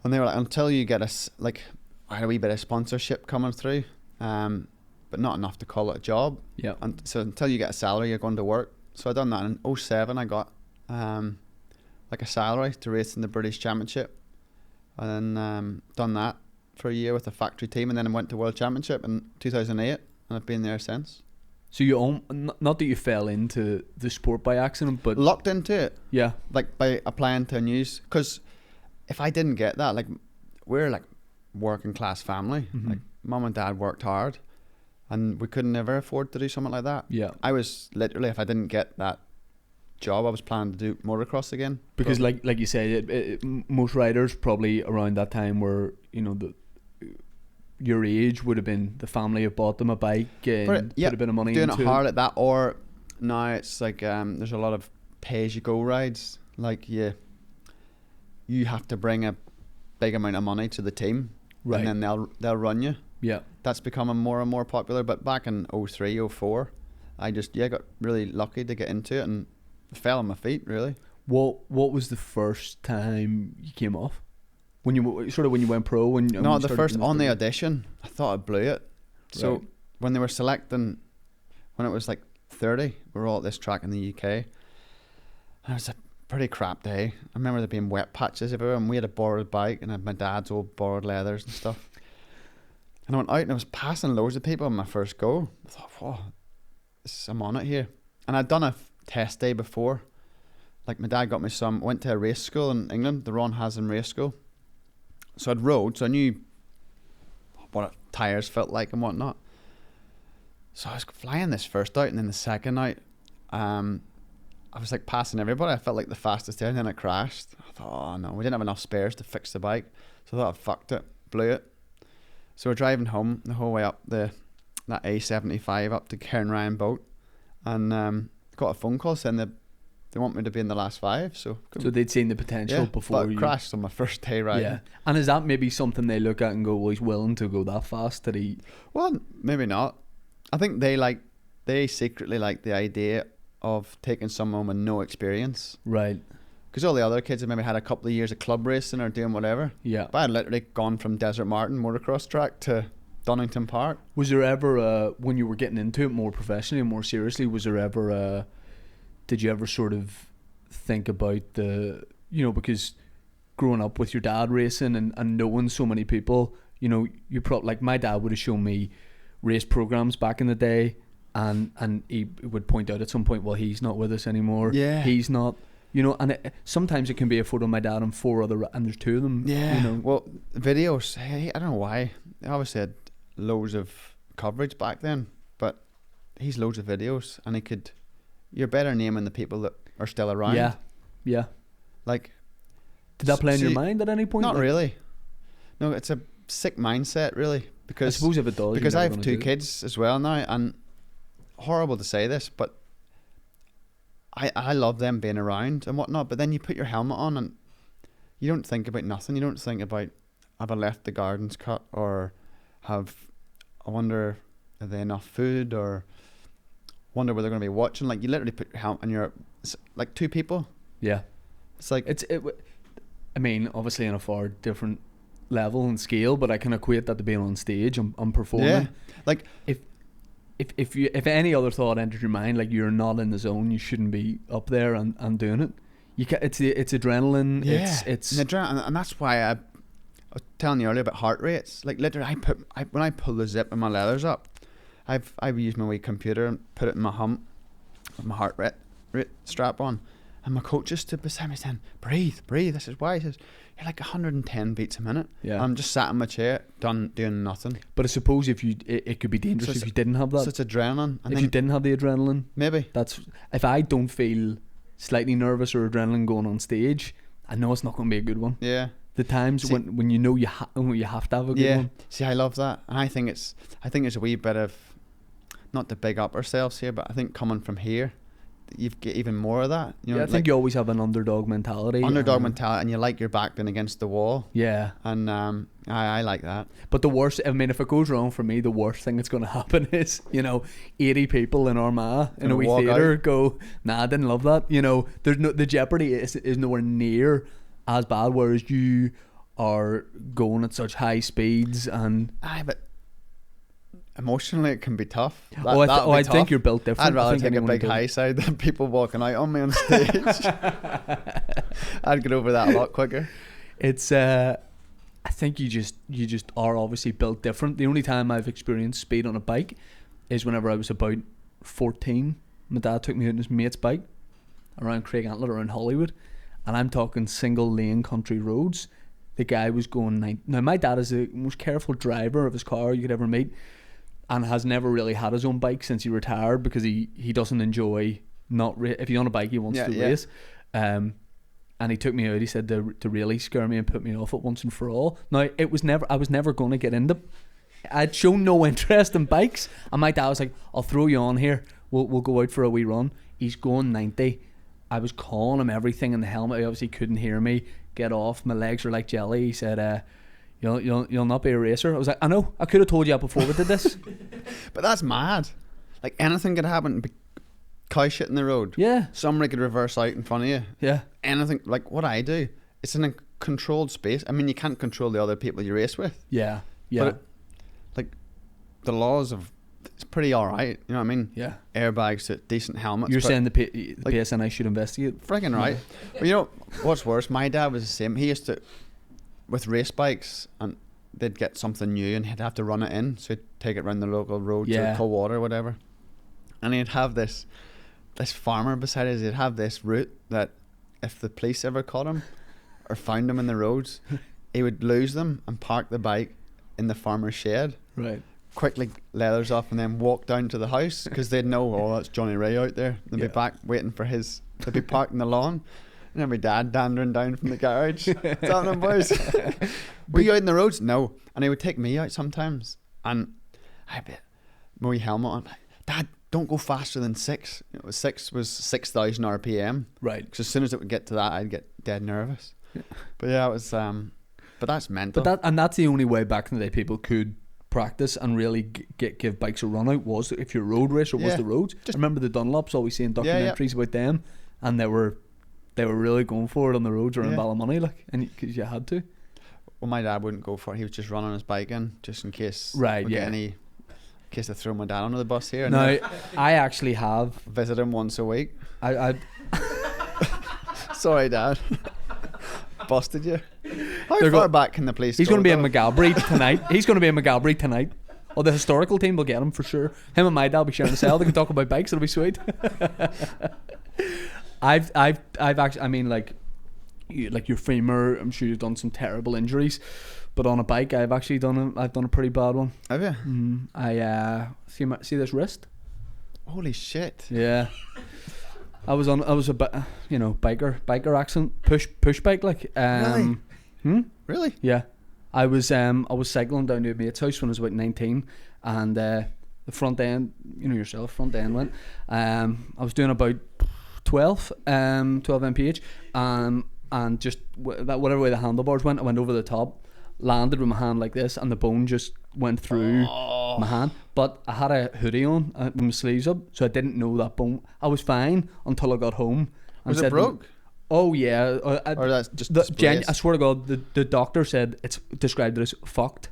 And they were like, until you get I had a wee bit of sponsorship coming through, but not enough to call it a job. Yeah. And so until you get a salary, you're going to work. So I done that in 2007. I got like a salary to race in the British Championship, and then done that for a year with the factory team, and then I went to World Championship in 2008, and I've been there since. So you not that you fell into the sport by accident, but locked into it. Yeah. Like by applying to a news, because if I didn't get that, like we're like working class family, like mum and dad worked hard, and we couldn't ever afford to do something like that. Yeah. I was literally, if I didn't get that job, I was planning to do motocross again. Because like you said, most riders probably around that time were, your age would have been the family have bought them a bike and put a bit of money doing into it hard at that. Or now it's like there's a lot of pay as you go rides. Like you have to bring a big amount of money to the team, right, and then they'll run you. Yeah, that's becoming more and more popular. But back in 2003, 2004, I just got really lucky to get into it and fell on my feet really. What was the first time you came off? When you went pro? The first on the audition, I thought I blew it. So right. When they were selecting, when it was like 30, we were all at this track in the UK, and it was a pretty crap day. I remember there being wet patches everywhere, and we had a borrowed bike, and I had my dad's old borrowed leathers and stuff. And I went out and I was passing loads of people on my first go. I thought, whoa, I'm on it here. And I'd done a test day before. Like my dad got me went to a race school in England, the Ron Haslam race school. So I'd rode, so I knew what tyres felt like and whatnot. So I was flying this first out, and then the second out, I was like passing everybody. I felt like the fastest there, and then I crashed. I thought, oh no, we didn't have enough spares to fix the bike. So I thought I fucked it, blew it. So we're driving home the whole way up that A75 up to Cairnryan Boat, and got a phone call saying that they want me to be in the last 5. So they'd seen the potential before but you crashed on my first day riding. Yeah. And is that maybe something they look at and go, well, he's willing to go that fast? Did he? Well, maybe not. I think they secretly like the idea of taking someone with no experience. Right. Because all the other kids have maybe had a couple of years of club racing or doing whatever. Yeah. But I had literally gone from Desert Martin motocross track to Donington Park. Was there ever, when you were getting into it more professionally and more seriously, was there ever, did you ever sort of think about because growing up with your dad racing and knowing so many people, you probably, like my dad would have shown me race programs back in the day, and he would point out at some point, well, he's not with us anymore. Yeah. He's not. And sometimes it can be a photo of my dad and 4 other, and there's 2 of them. Yeah. Well, videos, I don't know why. They obviously had loads of coverage back then, but he's loads of videos, and you're better naming the people that are still around. Yeah. Yeah. Like, did that play in your mind at any point? Not really. No, it's a sick mindset, really. Because I suppose if it does, because I have 2 kids as well now, and horrible to say this, but I love them being around and whatnot, but then you put your helmet on and you don't think about nothing. You don't think about, have I left the gardens cut, or I wonder, are they enough food, or wonder where they're going to be watching. Like, you literally put your helmet and it's like 2 people. Yeah. It's like, I mean, obviously on a far different level and scale, but I can equate that to being on stage and performing. yeah. Like, if any other thought enters your mind, like you're not in the zone, you shouldn't be up there and doing it. It's adrenaline. Yeah, It's and, and that's why I was telling you earlier about heart rates. Like literally, when I pull the zip and my leathers up, I've used my wee computer and put it in my hump with my heart rate strap on, and my coach just stood beside me saying, "Breathe, breathe." This is why. He says, "You're like 110 beats a minute." Yeah. I'm just sat in my chair, doing nothing. But I suppose it could be dangerous if you didn't have that. So it's adrenaline. If you didn't have the adrenaline, maybe that's if I don't feel slightly nervous or adrenaline going on stage, I know it's not going to be a good one. Yeah. The times when you know you have to have a good one. See, I love that, and I think it's a wee bit of, not to big up ourselves here, but I think coming from here, you get even more of that. You know, I think you always have an underdog mentality. And you like your back being against the wall. Yeah. And I like that. But the worst, I mean, if it goes wrong for me, the worst thing that's going to happen is, 80 people in Armagh in a wee theatre go, nah, I didn't love that. The jeopardy is nowhere near as bad, whereas you are going at such high speeds and... but emotionally it can be tough. I think you're built different. I'd rather take a big high side than people walking out on me on stage. I'd get over that a lot quicker. It's I think you just are obviously built different. The only time I've experienced speed on a bike is whenever I was about 14. My dad took me out on his mate's bike around Craigantlet, around Hollywood, and I'm talking single lane country roads. The guy was going 90. Now my dad is the most careful driver of his car you could ever meet, and has never really had his own bike since he retired, because he doesn't enjoy if he's on a bike he wants to race. And he took me out, he said, to really scare me and put me off it once and for all. Now I was never going to get into, I'd shown no interest in bikes, and my dad was like, I'll throw you on here, we'll go out for a wee run. He's going 90. I was calling him everything in the helmet. He obviously couldn't hear me. Get off, my legs are like jelly. He said, You'll not be a racer. I was like, I know, I could have told you that before we did this. But that's mad. Like, anything could happen. Cow shit in the road. Yeah. Somebody could reverse out in front of you. Yeah. Anything. Like what I do, it's in a controlled space. I mean, you can't control the other people you race with. Yeah. Yeah. But the laws of, it's pretty alright. You know what I mean? Yeah. Airbags, decent helmets. You're saying the PSNI should investigate? Friggin' right. But you know what's worse? My dad was the same. He used to, with race bikes, and they'd get something new and he'd have to run it in, so he'd take it around the local road to Cowater or whatever, and he'd have this farmer beside us. He'd have this route that if the police ever caught him or found him in the roads, he would lose them and park the bike in the farmer's shed, right, quickly leathers off, and then walk down to the house, because they'd know, oh, that's Johnny Rea out there. They'd be back waiting for they'd be parked in the lawn. And then my dad dandering down from the garage. What's happening, boys? Were you out in the roads? No. And he would take me out sometimes, and I'd be my wee helmet on. Dad, don't go faster than 6. 6 was 6,000 RPM. Right. Because as soon as it would get to that, I'd get dead nervous. Yeah. But yeah, it was. But that's mental. And that's the only way back in the day people could practice and really give bikes a run out, was if you're a road racer, was the roads. I remember the Dunlops, always seeing documentaries about them, and they were really going for it on the roads around Ballymoney, because you had to. Well, my dad wouldn't go for it. He was just running his bike in, just in case. Right, in case I throw my dad under the bus here. Now, I actually have visit him once a week. I Sorry, Dad. Busted you. How far back can the police? He's going to be in McGalbury tonight. Or the historical team will get him for sure. Him and my dad will be sharing a cell. They can talk about bikes. It'll be sweet. I've actually, I mean, like your femur, I'm sure you've done some terrible injuries, but on a bike I've done a pretty bad one. Have you? I see this wrist. Holy shit. Yeah. I was a biker accident, push bike, like. Really? Really? Yeah. I was cycling down to a mate's house when I was about 19, and the front end, front end went. I was doing about 12 mph, and just whatever way the handlebars went, I went over the top, landed with my hand like this, and the bone just went through my hand. But I had a hoodie on with my sleeves up, so I didn't know that bone. I was fine until I got home. Was it broke? Oh yeah, or that's just I swear to God, the doctor said it's described it as fucked.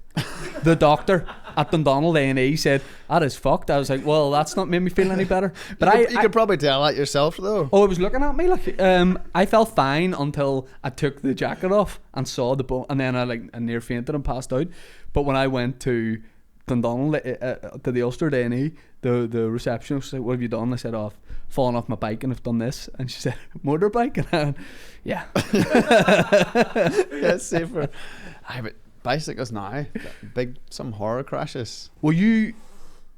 The doctor at Dundonald A&E said that is fucked. I was like, well, that's not made me feel any better. But you could probably tell that yourself though. Oh, it was looking at me like I felt fine until I took the jacket off and saw the bone, and then I near fainted and passed out. But when I went to Dundonald to the Ulster A&E, the receptionist said, "What have you done?" I said, "Oh, I've fallen off my bike and I've done this." And she said, "Motorbike?" And I went, yeah. Yeah, safer. But bicycles now, some horror crashes. Well,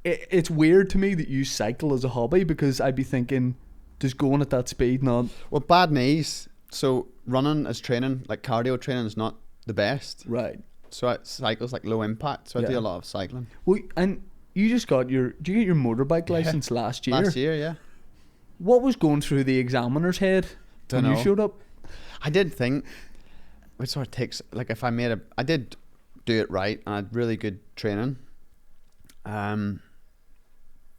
it's weird to me that you cycle as a hobby, because I'd be thinking, just going at that speed, not... Well, bad knees. So running as training, like cardio training, is not the best. Right. So cycle's like low impact. So I do a lot of cycling. Well, and you just got did you get your motorbike license last year? Last year, yeah. What was going through the examiner's head when you showed up? I did think, it sort of takes, like if I did do it right and I had really good training.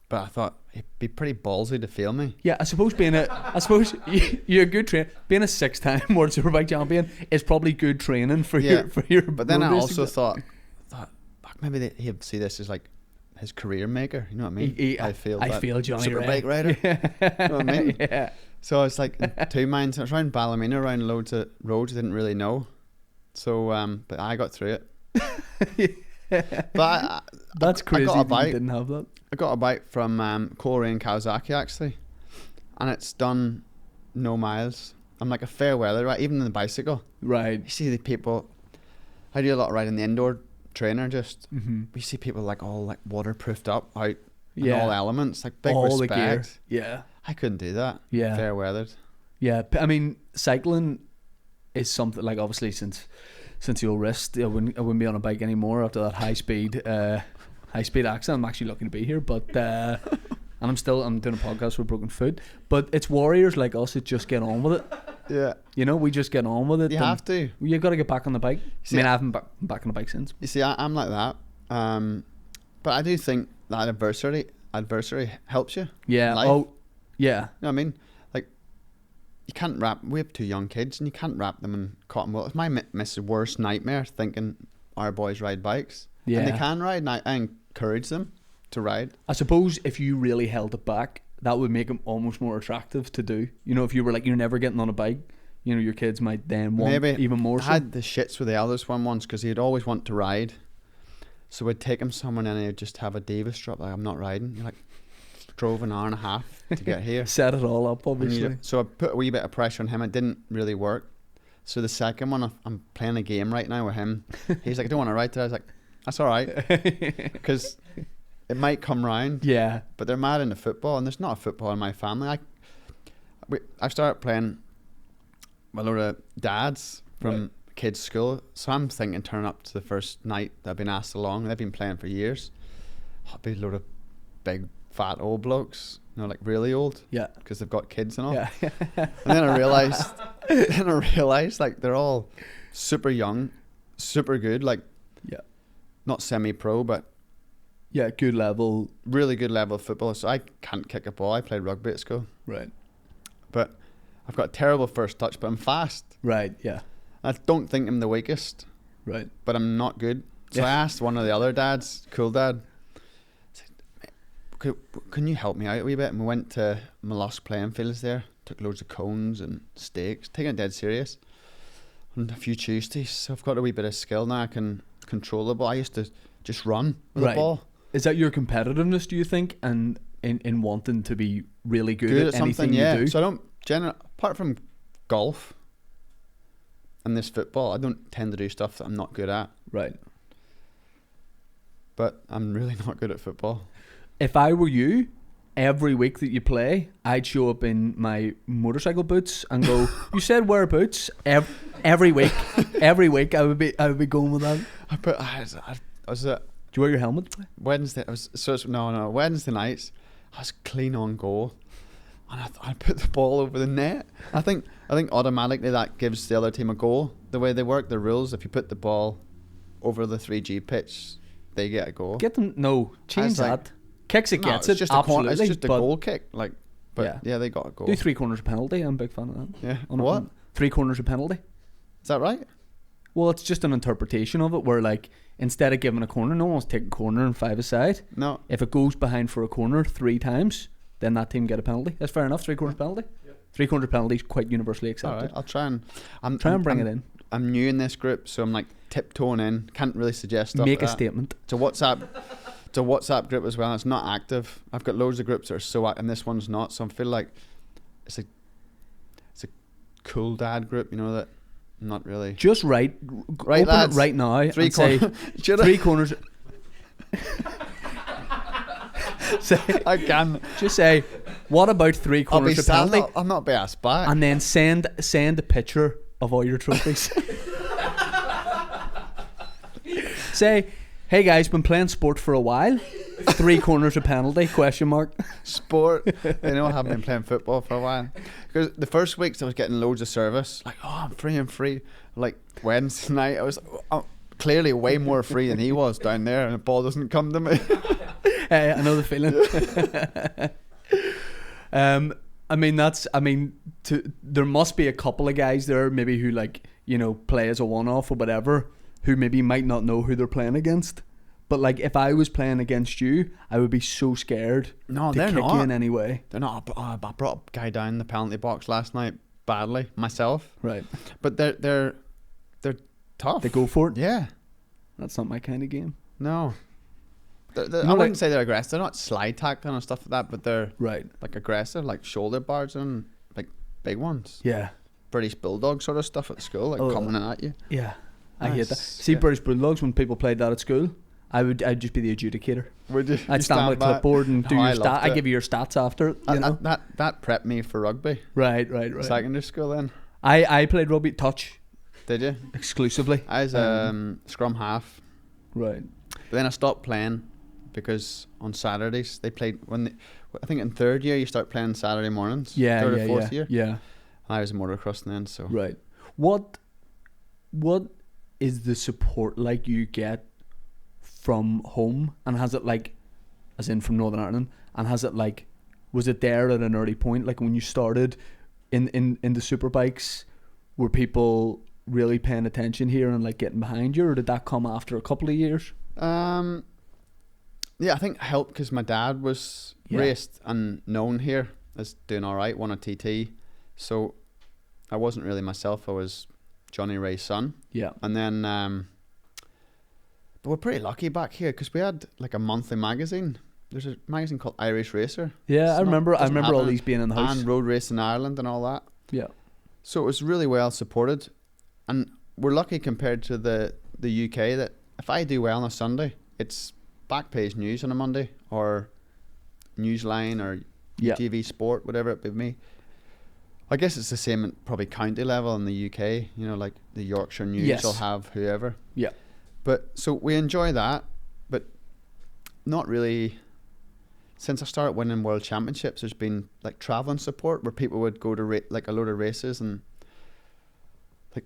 But I thought it'd be pretty ballsy to fail me. Yeah, I suppose you're a good trainer. Being a 6-time World Superbike champion is probably good training for your. But then I also thought, fuck, maybe he'd see this as like his career maker. You know what I mean? I feel Johnny Superbike Rea. rider. You know what I mean? Yeah. So I was like in two minds. I was around Ballymena, around loads of roads I didn't really know. So, but I got through it. But that's crazy. I got a bike. You didn't have that. I got a bike from Cowater in Kawasaki actually, and it's done no miles. I'm like a fair weather, right? Even in the bicycle. Right. You see the people. I do a lot of riding the indoor trainer. Just we see people like all like waterproofed up out in all elements, like big all respect. The gear. Yeah. I couldn't do that. Yeah. Fair weathered. Yeah. I mean, cycling is something like, obviously since your wrist, I wouldn't be on a bike anymore after that high speed accident. I'm actually lucky to be here, but and I'm doing a podcast with a broken foot. But it's warriors like us that just get on with it. Yeah. You know, we just get on with it. You have to. You got to get back on the bike. See, I haven't been back on the bike since. You see, I'm like that. But I do think that adversary helps you. Yeah. Oh, yeah. You know what I mean? Like, you can't we have 2 young kids and you can't wrap them in cotton wool. It's my missus' worst nightmare thinking our boys ride bikes. Yeah. And they can ride, and I encourage them to ride. I suppose if you really held it back, that would make them almost more attractive to do. You know, if you were like, you're never getting on a bike, you know, your kids might then want even more. I had the shits with the eldest one once because he'd always want to ride. So we'd take him somewhere and he'd just have a Davis drop, like, I'm not riding. You're like, drove an hour and a half to get here. Set it all up, obviously. So I put a wee bit of pressure on him. It didn't really work. So the second one, I'm playing a game right now with him. He's like, I don't want to ride today. I was like, that's all right. Because it might come round. Yeah. But they're mad into football, and there's not a football in my family. I started playing with a lot of dads from kids' school. So I'm thinking turning up to the first night that I've been asked along. They've been playing for years. I'll be a load of big, fat old blokes. You know, like really old. Yeah. Because they've got kids and all. Yeah. And then I realised like they're all super young, super good, like not semi-pro, but good level, really good level of football. So I can't kick a ball. I played rugby at school. Right. But I've got a terrible first touch, but I'm fast. Right. Yeah. I don't think I'm the weakest. Right. But I'm not good. So I asked one of the other dads, cool dad, can you help me out a wee bit? And we went to Mollusk playing fields there, took loads of cones and stakes, taking it dead serious. And a few Tuesdays, so I've got a wee bit of skill now. I can control the ball. I used to just run with the ball. Is that your competitiveness, do you think, and in wanting to be really good at anything you do? So I don't, apart from golf and this football, I don't tend to do stuff that I'm not good at. Right. But I'm really not good at football. If I were you, every week that you play, I'd show up in my motorcycle boots and go, you said wear boots. Every week. Every week I would be going with that. Do you wear your helmet? Wednesday Wednesday nights I was clean on goal and I put the ball over the net. I think automatically that gives the other team a goal. The way they work the rules, if you put the ball over the 3G pitch, they get a goal. Change that. Kicks it gets it. It's just absolutely. it's just a goal kick. Like, But yeah, they got a goal. Do 3 corners a penalty. I'm a big fan of that. Yeah. What? 3 corners a penalty. Is that right? Well, it's just an interpretation of it where, like, instead of giving a corner, no one's taking corner and 5 aside. No. If it goes behind for a corner 3 times, then that team get a penalty. That's fair enough. 3 corners penalty. Yep. 3 corners penalty is quite universally accepted. All right, I'll try and bring it in. I'm new in this group, so I'm like tiptoeing in. Can't really suggest stuff. Make like a statement. It's a WhatsApp group as well. It's not active. I've got loads of groups that are so active, and this one's not. So I feel like it's a cool dad group. You know that. I'm not really. Just open lads, it right now. 3 say 3 corners. Say, I can just say, what about 3 corners of penalty? I'll not be asked back. And then send a picture of all your trophies. Say, hey guys, been playing sport for a while. 3 corners a penalty? ? Sport. I haven't been playing football for a while. Because the first weeks I was getting loads of service. Like, I'm free. Like Wednesday night, I was clearly way more free than he was down there, and the ball doesn't come to me. Hey, I know the feeling. There must be a couple of guys there maybe who, like, play as a one-off or whatever, who maybe might not know who they're playing against. But, like, if I was playing against you, I would be so scared to kick you in any way. They're not. I brought a guy down the penalty box last night badly myself. Right. But they're tough. They go for it? Yeah. That's not my kind of game. No. I wouldn't say they're aggressive. They're not slide tackling and stuff like that, but they're like aggressive, like shoulder bars and like big ones. Yeah. British Bulldog sort of stuff at school, like coming in at you. Yeah. I hate that. See, British Bulldogs, when people played that at school, I'd just be the adjudicator. Would you? I'd stand with a clipboard and do your stats. I'd give you your stats after. That prepped me for rugby. Right. Secondary school then. I played rugby touch. Did you? Exclusively. I was scrum half. Right. But then I stopped playing because on Saturdays they played I think in 3rd year you start playing Saturday mornings. Yeah. 3rd or 4th year. Yeah. I was motocross then, so. Right. What is the support like you get from home, and has it, like, as in from Northern Ireland, and has it, like, was it there at an early point, like when you started in the Superbikes, were people really paying attention here and, like, getting behind you, or did that come after a couple of years? Yeah, I think it helped because my dad was raced and known here as doing all right, won a TT, so I wasn't really myself. I was Johnny Rae's son. Yeah, and then. But we're pretty lucky back here because we had like a monthly magazine. There's a magazine called Irish Racer. Yeah, I remember all these being in the house. And Road Race in Ireland and all that. Yeah. So it was really well supported. And we're lucky compared to the UK that if I do well on a Sunday, it's back page news on a Monday or Newsline or UTV Sport, whatever it be me. I guess it's the same at probably county level in the UK. Like the Yorkshire News will have whoever. Yeah. But so we enjoy that, but not really. Since I started winning world championships, there's been like traveling support where people would go to like a load of races, and like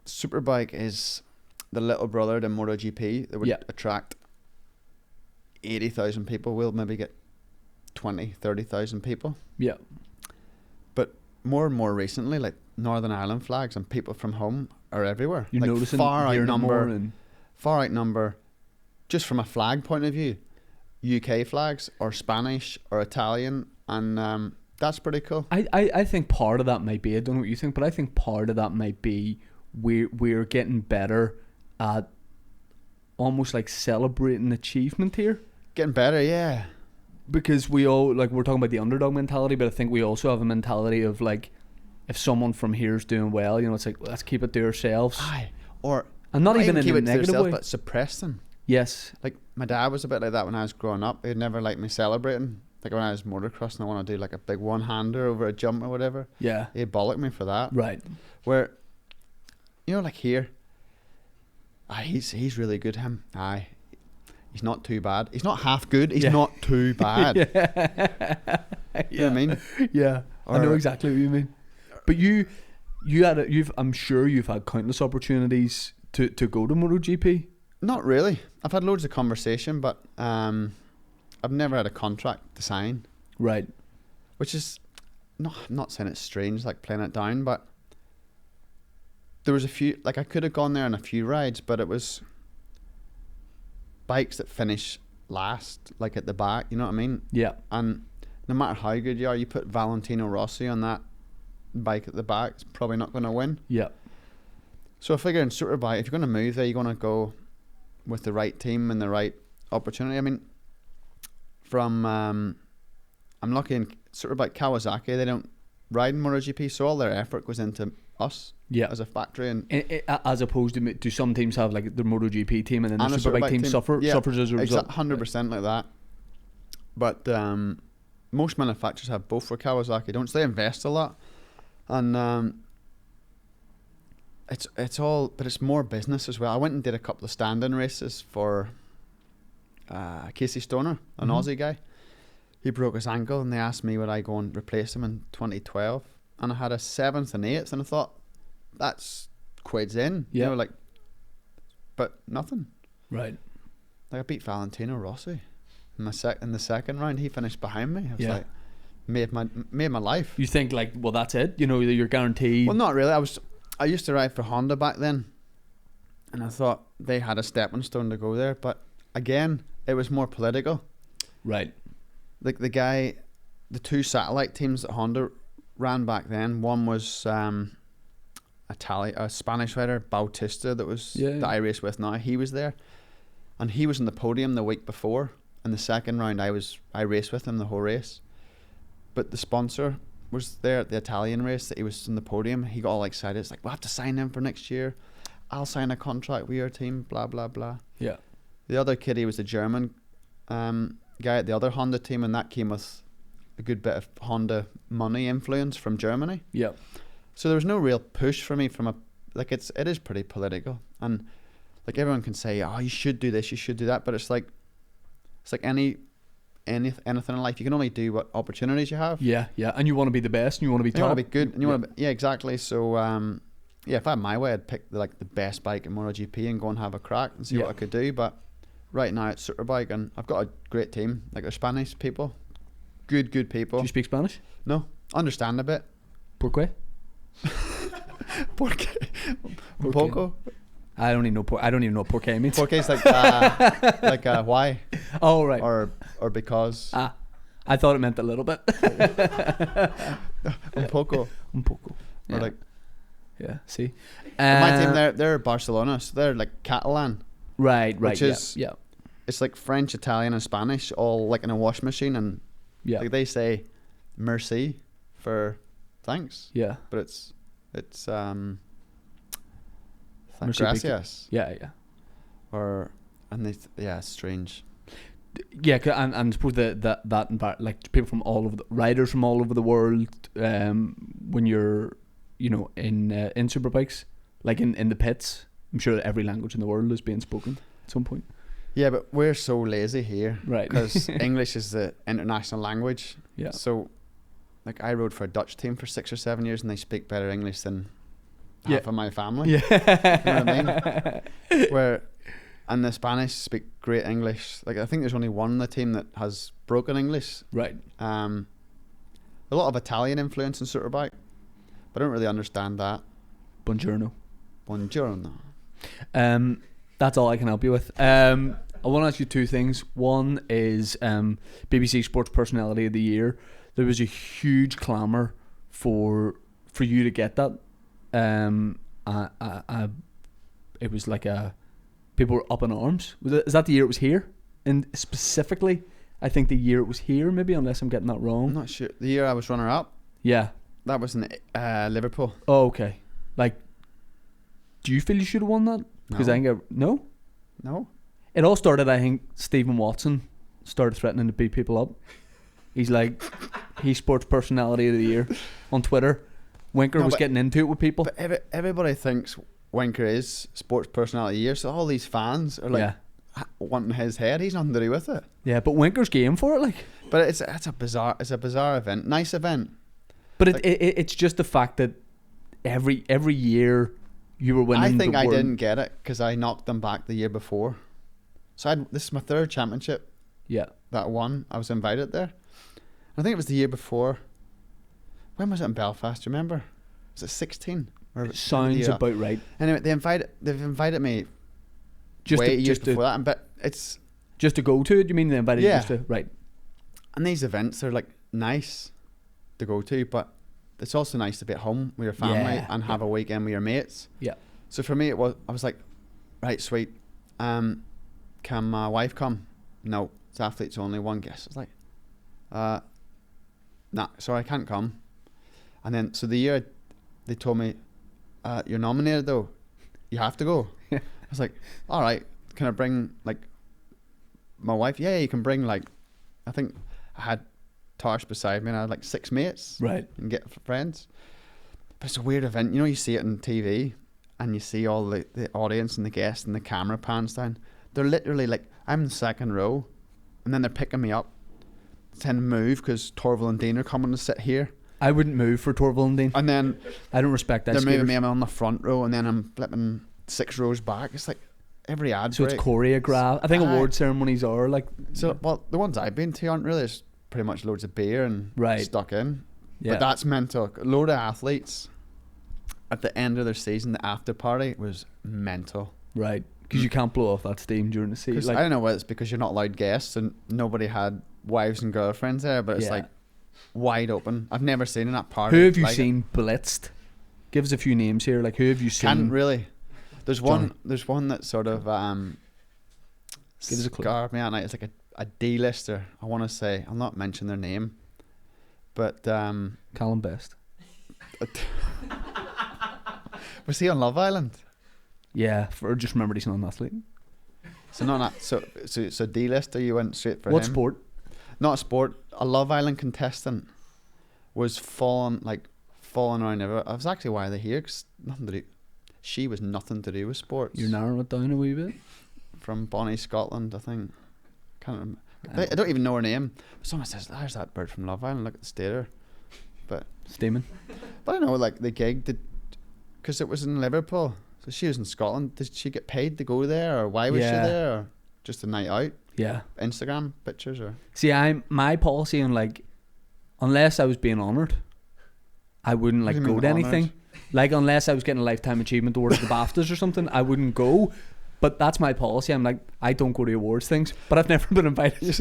Superbike is the little brother to MotoGP that would attract 80,000 people. We'll maybe get 30,000 people. Yeah. But more and more recently, like Northern Ireland flags and people from home are everywhere. You're like noticing far outnumber, just from a flag point of view, UK flags or Spanish or Italian, and that's pretty cool. I think part of that might be, I don't know what you think, but I think part of that might be we're getting better at almost like celebrating achievement here. Getting better, yeah. Because we all, like, we're talking about the underdog mentality, but I think we also have a mentality of like, if someone from here is doing well, it's like, let's keep it to ourselves. Aye. Or and not even in keep a it negative to yourself, way, but suppress them. Yes. Like my dad was a bit like that when I was growing up. He'd never liked me celebrating. Like when I was motocrossing, I want to do like a big one-hander over a jump or whatever. Yeah. He'd bollock me for that. Right. Where, like here, he's really good, him. Aye. He's not too bad. He's not half good. He's not too bad. You know what I mean? Yeah. I know exactly what you mean. But I'm sure you've had countless opportunities to go to MotoGP. Not really. I've had loads of conversation, but I've never had a contract to sign. Right. which is I'm not saying it's strange, like playing it down, but there was a few, like I could have gone there on a few rides, but it was bikes that finish last, like at the back, you know what I mean? Yeah. And no matter how good you are, you put Valentino Rossi on that bike at the back, it's probably not going to win. Yeah. So I figure in Superbike, if you're going to move there, you're going to go with the right team and the right opportunity. I mean, from I'm lucky in Superbike Kawasaki, they don't ride in MotoGP, so all their effort goes into us as a factory, and as opposed to some teams have like their MotoGP team, and then the and Superbike team suffers as a result. 100% like that. But most manufacturers have both for Kawasaki, don't they? Invest a lot, and it's all, but it's more business as well. I went and did a couple of stand-in races for Casey Stoner, an Aussie guy. He broke his ankle, and they asked me would I go and replace him in 2012, and I had a 7th and 8th, and I thought that's quids in, you know, like, but nothing. Right. Like I beat Valentino Rossi in the second round. He finished behind me. I was like, made my life. You think like, well, that's it. You know, you're guaranteed. Well, not really. I used to ride for Honda back then, and I thought they had a stepping stone to go there. But again, it was more political. Right. Like the two satellite teams that Honda ran back then. One was a Spanish rider, Bautista, that I race with now. He was there, and he was in the podium the week before. In the second round, I raced with him the whole race. But the sponsor was there at the Italian race that he was in the podium. He got all excited. It's like, we'll have to sign him for next year. I'll sign a contract with your team, blah, blah, blah. Yeah. The other kid, he was the German guy at the other Honda team, and that came with a good bit of Honda money influence from Germany. Yeah. So there was no real push for me it is pretty political. And like everyone can say, oh, you should do this, you should do that. But it's like anything in life, you can only do what opportunities you have. Yeah, yeah. And you want to be the best, and you want to be top. You want to be good, and you want to be, exactly. So if I had my way, I'd pick the best bike in MotoGP and go and have a crack and see what I could do. But right now it's Superbike, and I've got a great team. Like, they're Spanish people, good people. Do you speak Spanish? No, understand a bit. ¿Por qué? ¿Por qué? Un poco. I don't even know por qué means. Por qué is like why. Oh, right. Or because. I thought it meant a little bit. Un poco. Un poco. Yeah. Or like. Yeah. See. My team, they're Barcelona, so they're like Catalan. Right. Which is it's like French, Italian, and Spanish, all like in a wash machine, and like they say, merci for thanks. Yeah. But it's gracias. Yeah. It's strange. Yeah, and I suppose that like people from all over riders from all over the world, when you're, in Superbikes, like in the pits, I'm sure that every language in the world is being spoken at some point. Yeah, but we're so lazy here, right? Because English is the international language. Yeah. So, like, I rode for a Dutch team for 6 or 7 years, and they speak better English than half of my family. Yeah. You know what I mean? And the Spanish speak great English. Like, I think there's only one on the team that has broken English. Right. A lot of Italian influence in Superbike, but I don't really understand that. Buongiorno. That's all I can help you with. I want to ask you two things. One is BBC Sports Personality of the Year. There was a huge clamour for you to get that. It was like people were up in arms. Is that the year it was here? And specifically, I think the year it was here, maybe, unless I'm getting that wrong. I'm not sure. The year I was runner-up? Yeah. That was in Liverpool. Oh, okay. Like, do you feel you should have won that? Because I think No. It all started, I think, Stephen Watson started threatening to beat people up. He's like, he's Sports Personality of the Year on Twitter. Winker was getting into it with people. But everybody thinks Winker is Sports Personality of the Year, so all these fans are like wanting his head. He's nothing to do with it. Yeah, but Winker's game for it, like. But it's a bizarre event, nice event. But it's just the fact that every year you were winning. I think I didn't get it because I knocked them back the year before. So this is my third championship. Yeah. That I won. I was invited there, I think it was the year before. When was it in Belfast? Do you remember? Was it 16? Or Sounds about right. Anyway, they've invited me Just years to before that, but it's just to go to it. You mean they invited you just to right? And these events are like nice to go to, but it's also nice to be at home with your family and have a weekend with your mates. Yeah. So for me, I was like, right, sweet. Can my wife come? No, it's athletes only. One guest. I was like, nah, sorry, I can't come. And then so the year they told me, you're nominated though, you have to go. I was like, all right, can I bring like my wife? Yeah, you can bring like, I think I had Tosh beside me and I had like 6 mates. Right. And get friends. But it's a weird event. You know, you see it on TV and you see all the audience and the guests and the camera pans down. They're literally like, I'm in the second row and then they're picking me up, saying move because Torval and Dean are coming to sit here. I wouldn't move for Torval and Dean. And then I don't respect that. They're moving me. I'm on the front row and then I'm flipping 6 rows back. It's like every ad so break. It's choreographed. I think award ceremonies are like. So, well, the ones I've been to aren't really. It's pretty much loads of beer and stuck in. Yeah. But that's mental. A load of athletes at the end of their season, the after party was mental. Right. Because you can't blow off that steam during the season. Like, I don't know whether it's because you're not allowed guests and nobody had wives and girlfriends there, but it's like wide open. I've never seen in that party. Who have you seen blitzed? Give us a few names here. Like, who have you seen? Can't really. There's one that sort of give us a clue. Scarred me at night. It's like a D-lister. I want to say, I'll not mention their name, but Callum Best. Was he on Love Island? Yeah, or just remembered he's not an athlete. So not so D-lister. You went straight for what him. Sport? Not a sport. A Love Island contestant was falling around everywhere. I was actually why they're here because nothing to do. She was nothing to do with sports. You're narrowing it down a wee bit. From Bonnie, Scotland, I think. Can't remember. I don't even know her name. But someone says, "There's that bird from Love Island. Look at the stater." But steaming. But I don't know, like the gig did, because it was in Liverpool. So she was in Scotland. Did she get paid to go there, or why was she there, or just a night out? Yeah. Instagram pictures, or see, my policy on like, unless I was being honoured, I wouldn't like go to anything. Like unless I was getting a lifetime achievement award at the BAFTAs or something, I wouldn't go. But that's my policy. I'm like, I don't go to awards things, but I've never been invited.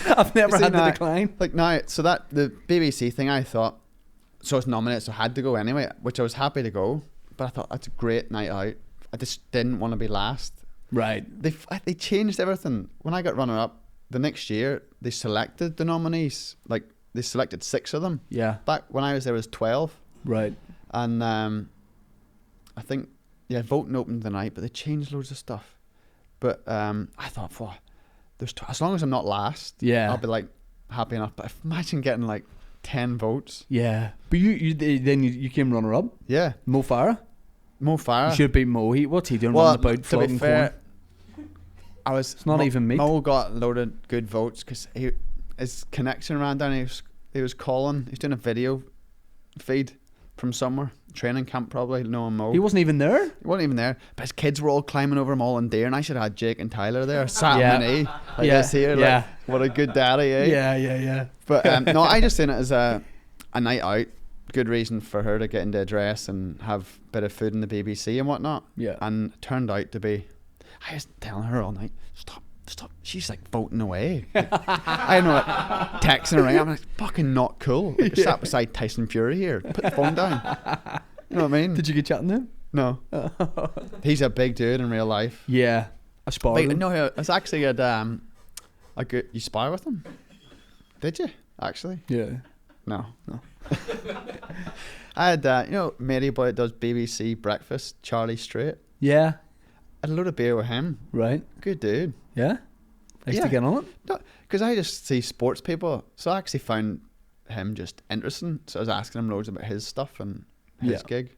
I've never had to decline. Like now, so that the BBC thing, I thought, so I was nominated, so I had to go anyway, which I was happy to go. But I thought that's a great night out. I just didn't want to be last. Right. They changed everything. When I got runner up, the next year they selected the nominees. Like they selected 6 of them. Yeah. Back when I was there was 12. Right. And I think. Yeah, voting opened the night, but they changed loads of stuff. But I thought, as long as I'm not last, I'll be like happy enough. But imagine getting like 10 votes. Yeah, but you came runner up. Yeah, Mo Farah. You should have beat Mo. What's he doing? Well, about to be fair, it's not even me. Mo got a load of good votes because his connection ran down. He was calling. He's doing a video feed from somewhere. Training camp probably, knowing Mo. He wasn't even there? He wasn't even there. But his kids were all climbing over him all in deer, and I should have had Jake and Tyler there. Sat in the knee. Like this here. Like, what a good daddy, eh? Yeah. But no, I just seen it as a night out. Good reason for her to get into a dress and have a bit of food in the BBC and whatnot. Yeah. And it turned out to be, I was telling her all night, stop. She's like voting away. Like, I know it. Texting her, I'm like, fucking not cool. Like, I sat beside Tyson Fury here. Put the phone down. You know what I mean? Did you get chatting to him? No. He's a big dude in real life. Yeah. I sparred him. No, it's actually a good. You spar with him? Did you actually? Yeah. No. I had matey boy that does BBC breakfast, Charlie Strait. Yeah. I had a load of beer with him. Right. Good dude. Yeah. Nice to get on it. No, because I just see sports people, so I actually found him just interesting. So I was asking him loads about his stuff and his gig,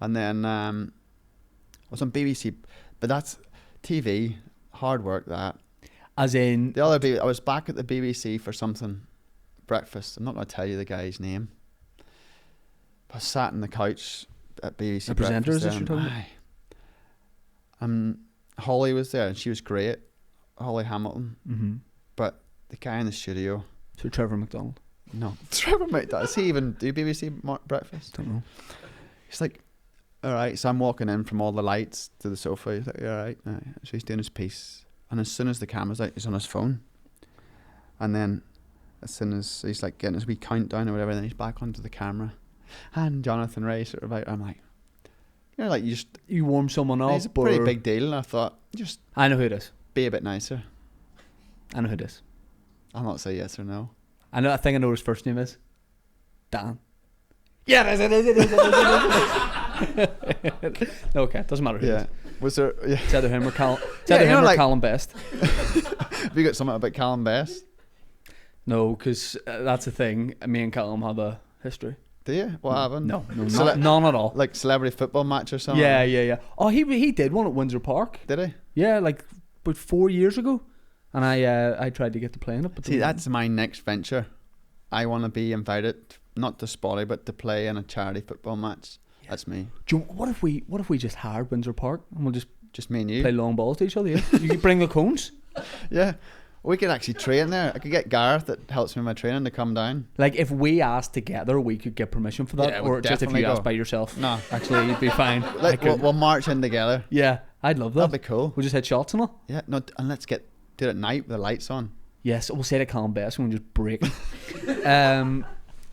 and then I was on BBC, but that's TV, hard work that. As in the other, I was back at the BBC for something, breakfast. I'm not going to tell you the guy's name. I sat on the couch at BBC. The presenter is this you're talking about? Holly was there and she was great, Holly Hamilton. Mm-hmm. But the guy in the studio, So Trevor McDonald. No, Trevor McDonald. Does he even do BBC breakfast? Don't know. He's like, all right. So I'm walking in from all the lights to the sofa. He's like, all right. So he's doing his piece, and as soon as the camera's out, he's on his phone. And then, as soon as he's like getting his wee countdown or whatever, then he's back onto the camera. And Jonathan Rea sort of out. I'm like, like you warm someone up. It's a pretty big deal. And I thought, just I know who it is. Be a bit nicer. I know who it is. I'll not say yes or no. I think I know what his first name is. Dan. Yeah, it is. Okay, doesn't matter who it is. Was there? Yeah. It's either him or Callum. It's either him or Callum Best. Have you got something about Callum Best? No, because that's the thing. Me and Callum have a history. Do you? What happened? No, none at all. Like celebrity football match or something? Yeah. Oh, he did one at Windsor Park. Did he? Yeah, like about 4 years ago. And I tried to get to play in it. But see, that's my next venture. I want to be invited, not to Spotty, but to play in a charity football match. Yeah. That's me. What if we just hired Windsor Park and we'll just me and you play long balls to each other? Yeah? You could bring the cones. Yeah. We could actually train there. I could get Gareth that helps me with my training to come down. Like if we asked together, we could get permission for that, or just if you asked by yourself. No, actually, you'd be fine. Like we'll march in together. Yeah, I'd love that. That'd be cool. We'll just hit shots and all. Yeah, no, and let's do it at night with the lights on. Yes, we'll say to Callum Best and we'll just break.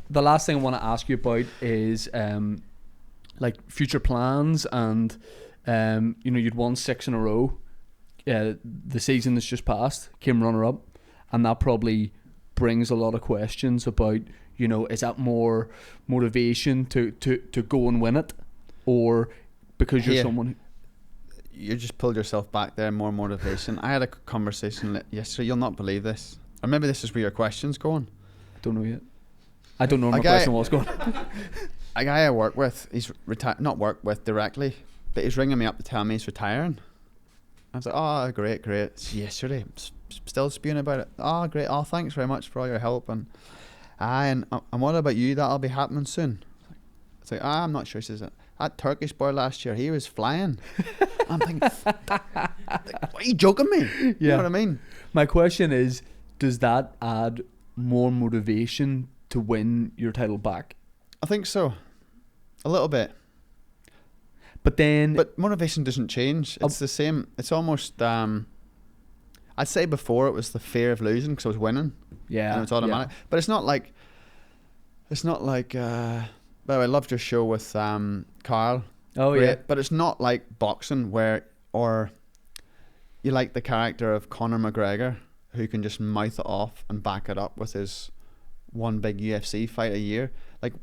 The last thing I want to ask you about is like future plans, and you'd won 6 in a row. The season that's just passed, came runner up, and that probably brings a lot of questions about, is that more motivation to go and win it, or because you're someone you just pulled yourself back there, more motivation. I had a conversation yesterday, you'll not believe this, or maybe this is where your question's going. I don't know yet. I don't know where my question was going. A guy I work with, he's not work with directly, but he's ringing me up to tell me he's retiring. I was like, oh, great. It's yesterday, still spewing about it. Oh, great. Oh, thanks very much for all your help. And what about you? That'll be happening soon. It's like, I'm not sure. He says, that Turkish boy last year, he was flying. I'm thinking, what are you joking me? Yeah. You know what I mean? My question is, does that add more motivation to win your title back? I think so. A little bit. But motivation doesn't change. It's the same. It's almost, I'd say before it was the fear of losing because I was winning. Yeah. And it's automatic. Yeah. But it's not like, well, I loved your show with Carl. Oh, yeah. But it's not like boxing or you like the character of Conor McGregor who can just mouth it off and back it up with his one big UFC fight a year. Like,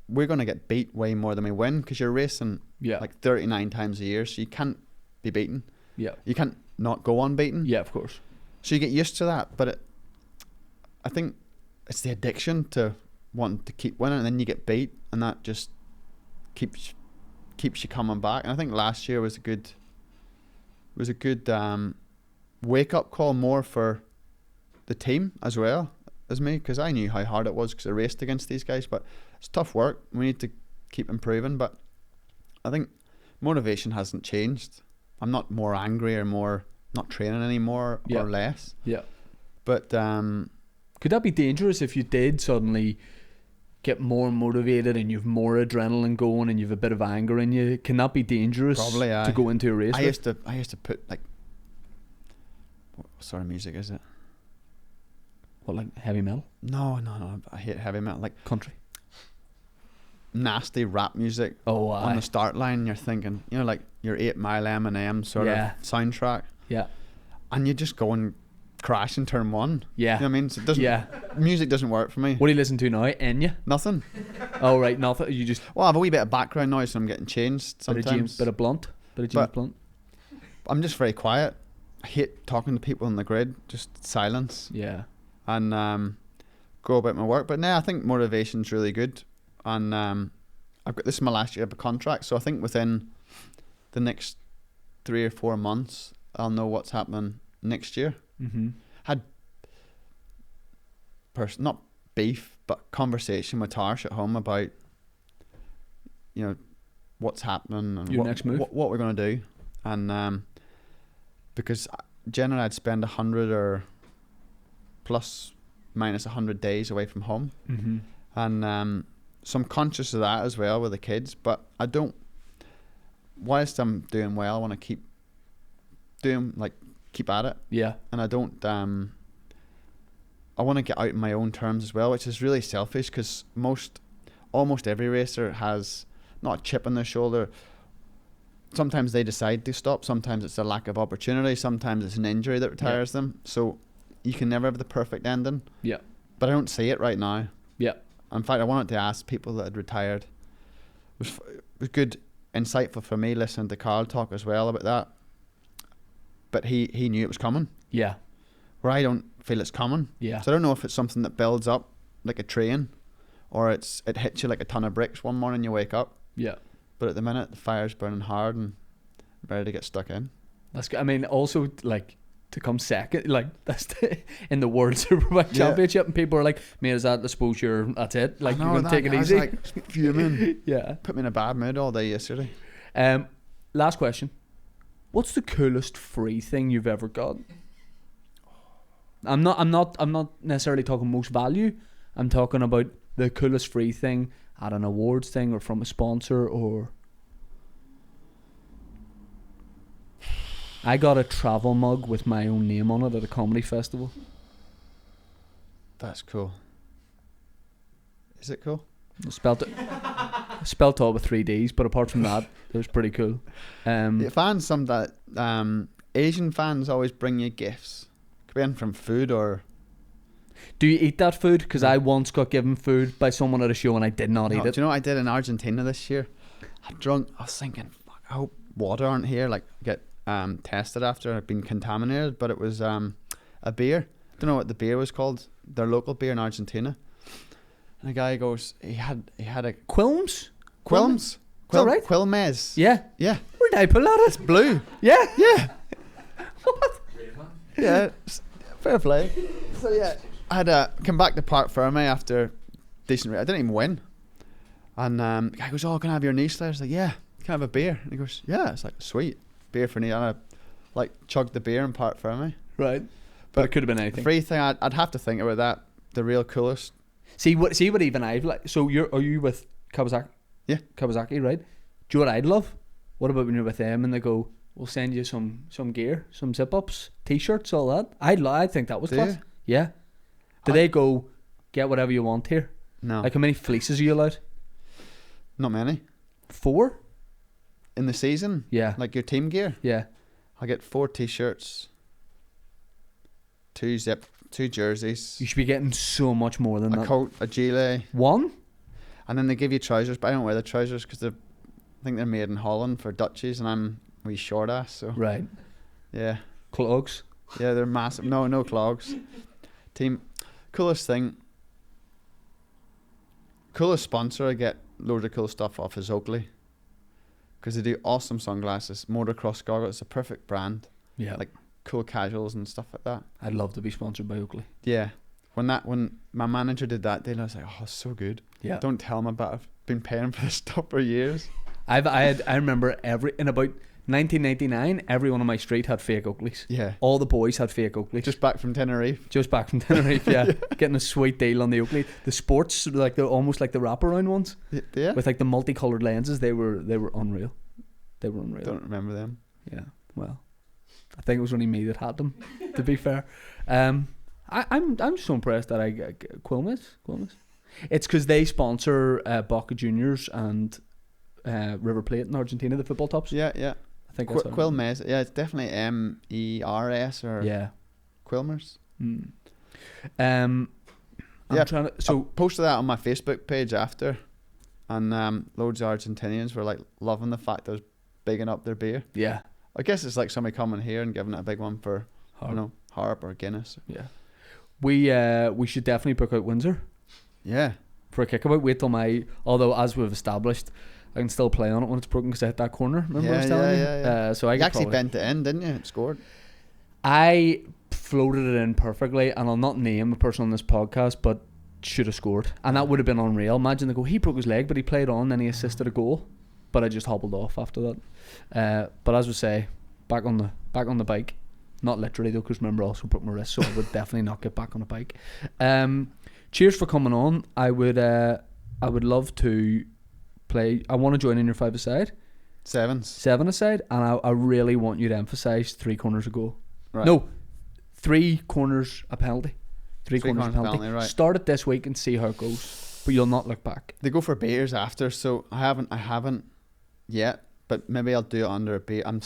we're going to get beat way more than we win because you're racing like 39 times a year, so you can't be beaten. Yeah. You can't not go unbeaten. Yeah, of course. So you get used to that, but I think it's the addiction to wanting to keep winning, and then you get beat, and that just keeps you coming back. And I think last year was a good wake up call more for the team as well as me, because I knew how hard it was because I raced against these guys, but it's tough work. We need to keep improving, but I think motivation hasn't changed. I'm not more angry or more not training anymore or less. Yeah. But could that be dangerous if you did suddenly get more motivated and you've more adrenaline going and you've a bit of anger in you? Can that be dangerous? Probably, to go into a race? I used to put like, what sort of music is it? What, like heavy metal? No. I hate heavy metal. Like country. Nasty rap music on the start line. You're thinking, like your 8 Mile Eminem sort of soundtrack. Yeah. And you just go and crash in turn 1. Yeah. You know what I mean? So it doesn't, music doesn't work for me. What do you listen to now? Enya? Nothing. Oh, right. Nothing. You just... Well, I have a wee bit of background noise, so I'm getting changed sometimes. Bit of James Blunt. I'm just very quiet. I hate talking to people on the grid. Just silence. Yeah. And go about my work. But now I think motivation's really good. And this is my last year of a contract, so I think within the next 3 or 4 months I'll know what's happening next year. Mm-hmm. Had not beef, but conversation with Tarsh at home about what's happening and next move, what we're going to do. And because generally I'd spend 100 or plus minus 100 days away from home. Mm-hmm. And so I'm conscious of that as well with the kids. But I don't, whilst I'm doing well, I want to keep at it. Yeah. And I don't, I want to get out in my own terms as well, which is really selfish because almost every racer has not a chip on their shoulder. Sometimes they decide to stop. Sometimes it's a lack of opportunity. Sometimes it's an injury that retires them. So you can never have the perfect ending. Yeah. But I don't see it right now. Yeah. In fact, I wanted to ask people that had retired. It was good, insightful for me listening to Carl talk as well about that. But he knew it was coming. Yeah. Where I don't feel it's coming. Yeah. So I don't know if it's something that builds up like a train, or it hits you like a ton of bricks one morning you wake up. Yeah. But at the minute the fire's burning hard and ready to get stuck in. That's good. I mean, also like to come second, like that's in the World Superbike Championship, and people are like, "Mate, is that? I suppose that's it. Like you're gonna take it easy." I was like fuming. Yeah. Put me in a bad mood all day yesterday. Last question. What's the coolest free thing you've ever got? I'm not necessarily talking most value. I'm talking about the coolest free thing at an awards thing or from a sponsor or. I got a travel mug with my own name on it at a comedy festival. That's cool. Is it cool? I spelt it with 3 Ds, but apart from that, it was pretty cool. Asian fans always bring you gifts. Could be anything from food or. Do you eat that food? Because I once got given food by someone at a show and I did not eat it. Do you know what I did in Argentina this year? I was thinking, fuck, I hope water aren't here. Like get tested after I've been contaminated. But it was a beer. I don't know what the beer was called. Their local beer in Argentina. And the guy goes, he had a Quilmes. Is that right? Quilmes. Yeah. Yeah. Where did I pull that? It's blue. Yeah. Yeah. What? Yeah. Fair play. So yeah, I had come back to Park Ferme after decent race. I didn't even win. And the guy goes, "Oh, can I have your niece?" I was like, "Yeah, can I have a beer?" And he goes, "Yeah." It's like, sweet, beer for me. And I like chugged the beer in Park Ferme. Right. But it could have been anything. Free thing, I'd have to think about that. The real coolest. See what even I've like. So are you with Kawasaki? Yeah. Kawasaki, right? Do you know what I'd love? What about when you're with them and they go, "We'll send you some gear, some zip ups, t-shirts, all that." I'd think that was class. Yeah. Do they go, "Get whatever you want here"? No. Like how many fleeces are you allowed? Not many. 4 in the season. Yeah. Like your team gear. Yeah. I get 4 t-shirts, 2 jerseys. You should be getting so much more than that. A coat, a gilet. 1? And then they give you trousers, but I don't wear the trousers because I think they're made in Holland for Dutchies, and I'm a wee short ass. So right. Yeah. Clogs. Yeah, they're massive. No clogs. Team, coolest thing. Coolest sponsor I get loads of cool stuff off is Oakley, because they do awesome sunglasses, motocross goggles. It's a perfect brand. Yeah. Like cool casuals and stuff like that. I'd love to be sponsored by Oakley. Yeah. When my manager did that deal, I was like, "Oh, it's so good." Yeah. Don't tell him about it. I've been paying for this stuff for years. I remember in about 1999, everyone on my street had fake Oakleys. Yeah. All the boys had fake Oakleys. Just back from Tenerife. Yeah. Getting a sweet deal on the Oakley. The sports, like they're almost like the wraparound ones. Yeah. With like the multicolored lenses, they were unreal. They were unreal. Don't remember them. Yeah. Well, I think it was only me that had them. To be fair, I'm so impressed that I get Quilmes. It's because they sponsor Boca Juniors and River Plate in Argentina, the football tops. Yeah. I think that's Quilmes. Yeah, it's definitely MERS or Quilmers. I'm trying to. So I posted that on my Facebook page after, and loads of Argentinians were like loving the fact I was bigging up their beer. Yeah. I guess it's like somebody coming here and giving it a big one for Harp or Guinness. Yeah. We should definitely book out Windsor. Yeah. For a kickabout. Wait till although as we've established, I can still play on it when it's broken because I hit that corner. Remember I was telling you? Yeah. So you actually bent it in, didn't you? It scored. I floated it in perfectly, and I'll not name a person on this podcast, but should have scored, and that would have been unreal. Imagine they go, he broke his leg, but he played on, and he assisted a goal, but I just hobbled off after that. But as we say, back on the bike, Not literally though, because remember I also broke my wrist, so I would definitely not get back on a bike. Cheers for coming on. I would love to play. I want to join in your 5-a-side. 7-a-side, and I really want you to emphasise 3 corners a goal. Right. No, 3 corners a penalty. 3 corners a penalty. Right. Start it this week and see how it goes, but you'll not look back. They go for beers after, so I haven't yet, but maybe I'll do it under a beer. I'm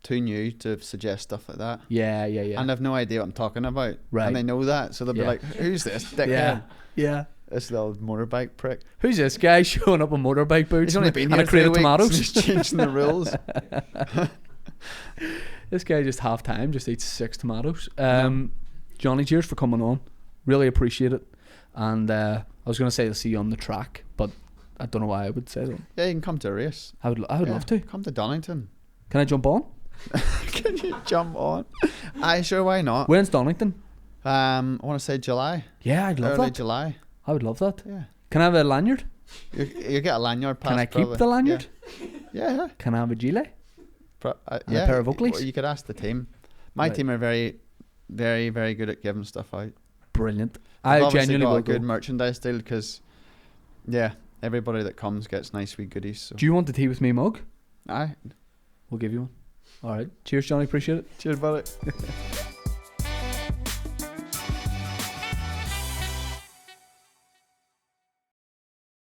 too new to suggest stuff like that. Yeah. And I've no idea what I'm talking about. Right. And they know that, so they'll be like, "Who's this dickhead? Yeah. This little motorbike prick. Who's this guy showing up on motorbike boots He's only been and here a crate of 3 weeks, tomatoes? and he's changing the rules." This guy just half time just eats 6 tomatoes. Johnny, cheers for coming on. Really appreciate it. And I was going to say I'll see you on the track, but I don't know why I would say that. Yeah, you can come to a race. I would love to. Come to Donington. Can I jump on? Can you jump on? Aye, sure, why not? When's Donington? I want to say July. Yeah, I'd love Early that. July. I would love that. Yeah. Can I have a lanyard? You get a lanyard pass. Can I keep probably. the lanyard? Yeah. Can I have a gilet? Yeah. A pair of Oakleys? Well, you could ask the team. My Right. team are very, very, very good at giving stuff out. Brilliant. I've I obviously genuinely got will a good go. merchandise deal because, yeah, everybody that comes gets nice wee goodies. So. Do you want the tea with me mug? Aye. We'll give you one. All right. Cheers, Johnny. Appreciate it. Cheers, buddy.